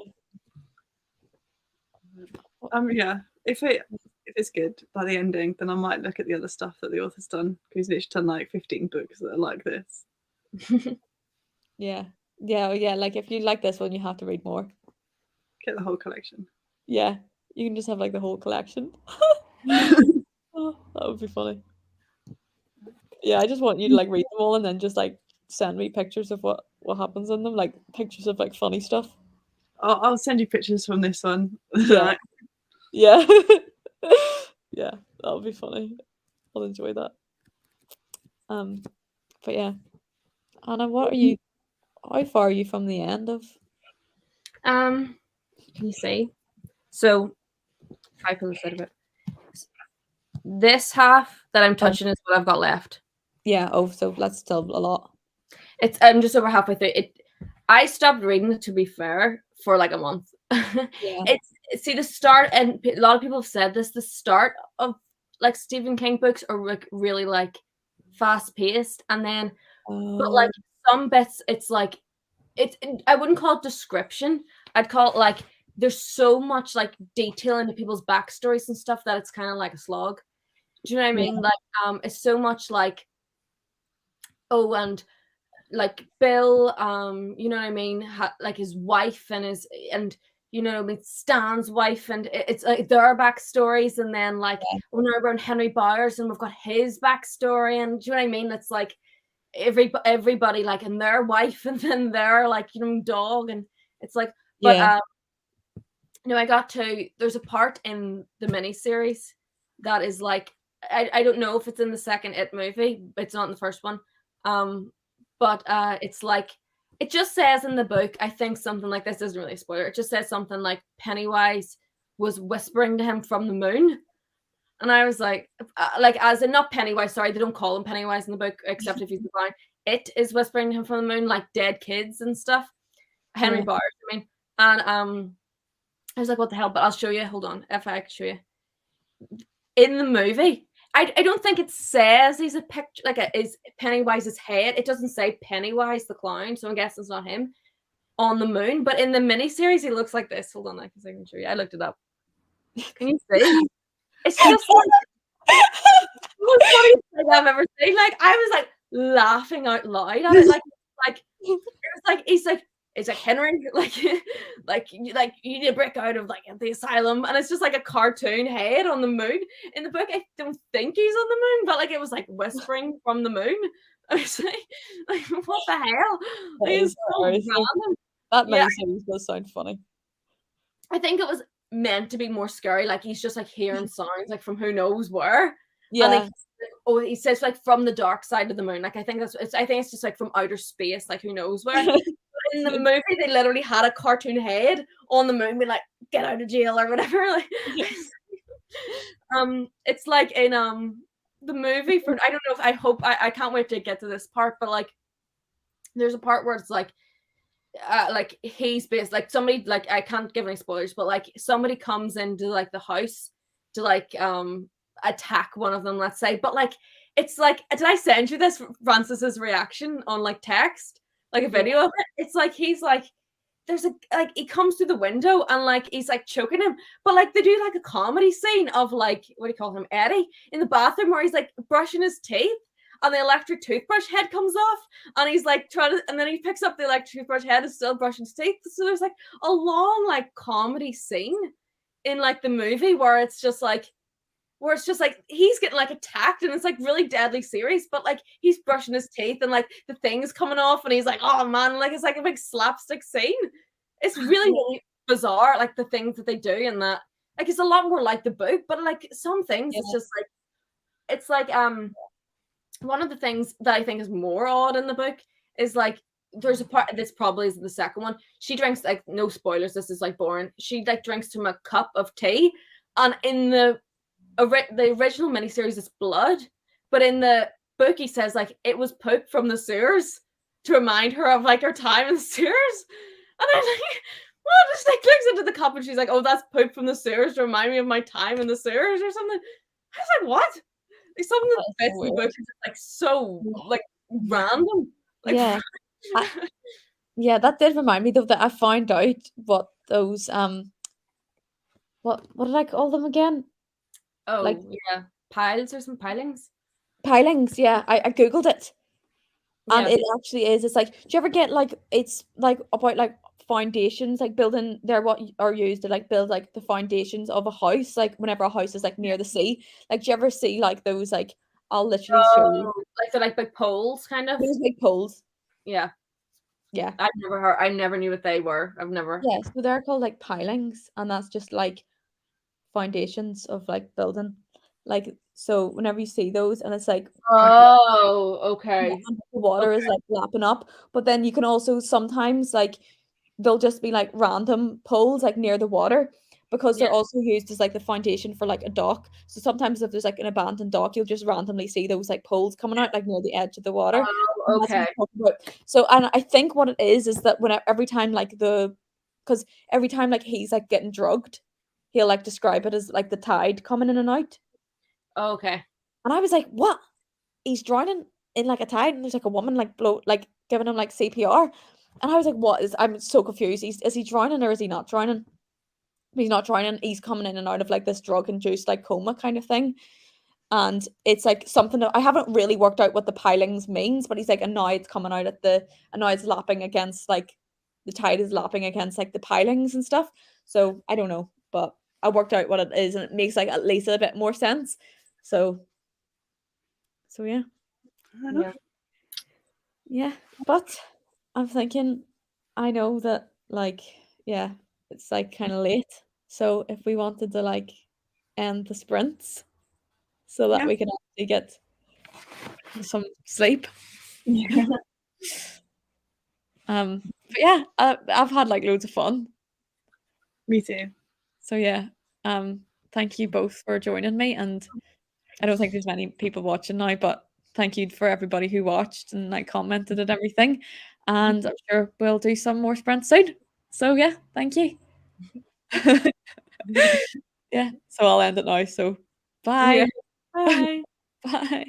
Yeah. If it's good by the ending, then I might look at the other stuff that the author's done. He's literally done like 15 books that are like this. Yeah. Yeah, yeah, like if you like this one, you have to read more. Get the whole collection. Yeah, you can just have like the whole collection. Oh, that would be funny. Yeah, I just want you to like read them all and then just like send me pictures of what happens in them, like pictures of like funny stuff. I'll send you pictures from this one. Yeah. Yeah. Yeah, that would be funny. I'll enjoy that. But yeah. Anna, how far are you from the end of? Can you see? So, if I pull this out of it, this half that I'm touching is what I've got left. Yeah. Oh, so that's still a lot. I'm just over halfway through it. I stopped reading it, to be fair, for like a month. Yeah. See the start, and a lot of people have said this. The start of like Stephen King books are like really like fast paced, and then but like some bits, it's like I wouldn't call it description. I'd call it like there's so much like detail into people's backstories and stuff that it's kind of like a slog. Do you know what I mean? Yeah. Like it's so much like and like Bill, you know what I mean, like his wife and you know, with Stan's wife, and it's like their backstories, and then like when we're around Henry Bowers, and we've got his backstory, and do you know what I mean? It's like everybody like and their wife, and then their like dog, and it's like, but I got to there's a part in the miniseries that is like I don't know if it's in the second It movie. It's not in the first one. But it's like, it just says in the book, I think something like, this isn't really a spoiler. It just says something like Pennywise was whispering to him from the moon. And I was like as in not Pennywise, sorry, they don't call him Pennywise in the book, except if he's the blind. It is whispering to him from the moon, like dead kids and stuff. Henry Bowers, I mean. And I was like, what the hell? But I'll show you. Hold on, if I can show you. In the movie, I don't think it says he's a picture, like is Pennywise's head. It doesn't say Pennywise the clown, so I guess it's not him on the moon. But in the miniseries, he looks like this. Hold on, I can show you. I looked it up. Can you see? It's just like the most funniest thing I've ever seen. Like, I was like laughing out loud at it. Like it was like it's like Henry, like you need to break out of like the asylum, and it's just like a cartoon head on the moon. In the book, I don't think he's on the moon, but like it was like whispering from the moon. I was like what the hell? It's so random. That miniseries does sound funny. I think it was meant to be more scary. Like he's just like hearing sounds like from who knows where. Yeah. And he says like from the dark side of the moon. Like I think it's just like from outer space, like who knows where. In the movie, they literally had a cartoon head on the moon, be like, "Get out of jail" or whatever. Like, it's like in the movie for, I don't know if I can't wait to get to this part, but like, there's a part where it's like he's based like somebody, like I can't give any spoilers, but like somebody comes into like the house to like attack one of them, let's say, but like it's like, did I send you this Francis's reaction on like text? Like a video of it. It's like he's like, there's a like he comes through the window and like he's like choking him, but like they do like a comedy scene of like, what do you call him, Eddie, in the bathroom where he's like brushing his teeth and the electric toothbrush head comes off and he's like trying to, and then he picks up the electric toothbrush head and still brushing his teeth. So there's like a long like comedy scene in like the movie where it's just like he's getting like attacked and it's like really deadly serious, but like he's brushing his teeth and like the thing's coming off and he's like, oh man, like it's like a big slapstick scene. It's really, really bizarre, like the things that they do in that. Like it's a lot more like the book, but like some things it's just like, it's like one of the things that I think is more odd in the book is like there's a part, this probably is the second one. She drinks, like, no spoilers, this is like boring. She like drinks from a cup of tea, and in the original miniseries is blood, but in the book he says like it was poop from the sewers to remind her of like her time in the sewers. And I'm like, what? Just like looks into the cup and she's like, oh, that's poop from the sewers to remind me of my time in the sewers or something. I was like, what? Like something that fits in the book is like so like random. Like, yeah, that did remind me though that I found out what those what did I call them again? Oh, like, yeah, piles or some pilings. Pilings, yeah. I googled it, and it actually is. It's like, do you ever get like, it's like about like foundations, like building, they're what are used to like build like the foundations of a house, like whenever a house is like near the sea. Like, do you ever see like those, like, I'll literally show you, like they're like big poles, kind of. Those big poles. Yeah. Yeah. I never knew what they were. I've never. Yeah, so they're called like pilings, and that's just like foundations of like building. Like, so whenever you see those and it's like, oh, okay, the water is like lapping up, but then you can also sometimes like they'll just be like random poles like near the water, because they're also used as like the foundation for like a dock. So sometimes if there's like an abandoned dock, you'll just randomly see those like poles coming out like near the edge of the water. Oh, okay. So, and I think what it is that when every time like because every time like he's like getting drugged, he'll like describe it as like the tide coming in and out. Oh, okay. And I was like, what? He's drowning in like a tide, and there's like a woman like giving him like CPR. And I was like, what is, I'm so confused. Is he drowning or is he not drowning? He's not drowning. He's coming in and out of like this drug-induced like coma kind of thing. And it's like something that I haven't really worked out what the pilings means, but he's like, and now it's coming out at and now it's lapping against like, the tide is lapping against like the pilings and stuff. So I don't know, but I worked out what it is, and it makes like at least a bit more sense. So yeah. Yeah, but I'm thinking, I know that like, yeah, it's like kind of late. So if we wanted to like end the sprints, so that Yeah. we can actually get some sleep. Yeah. But yeah, I've had like loads of fun. Me too. So yeah, thank you both for joining me, and I don't think there's many people watching now, but thank you for everybody who watched and like commented and everything. And I'm sure we'll do some more sprints soon. So yeah, thank you. Yeah, so I'll end it now. So bye. Bye. Bye.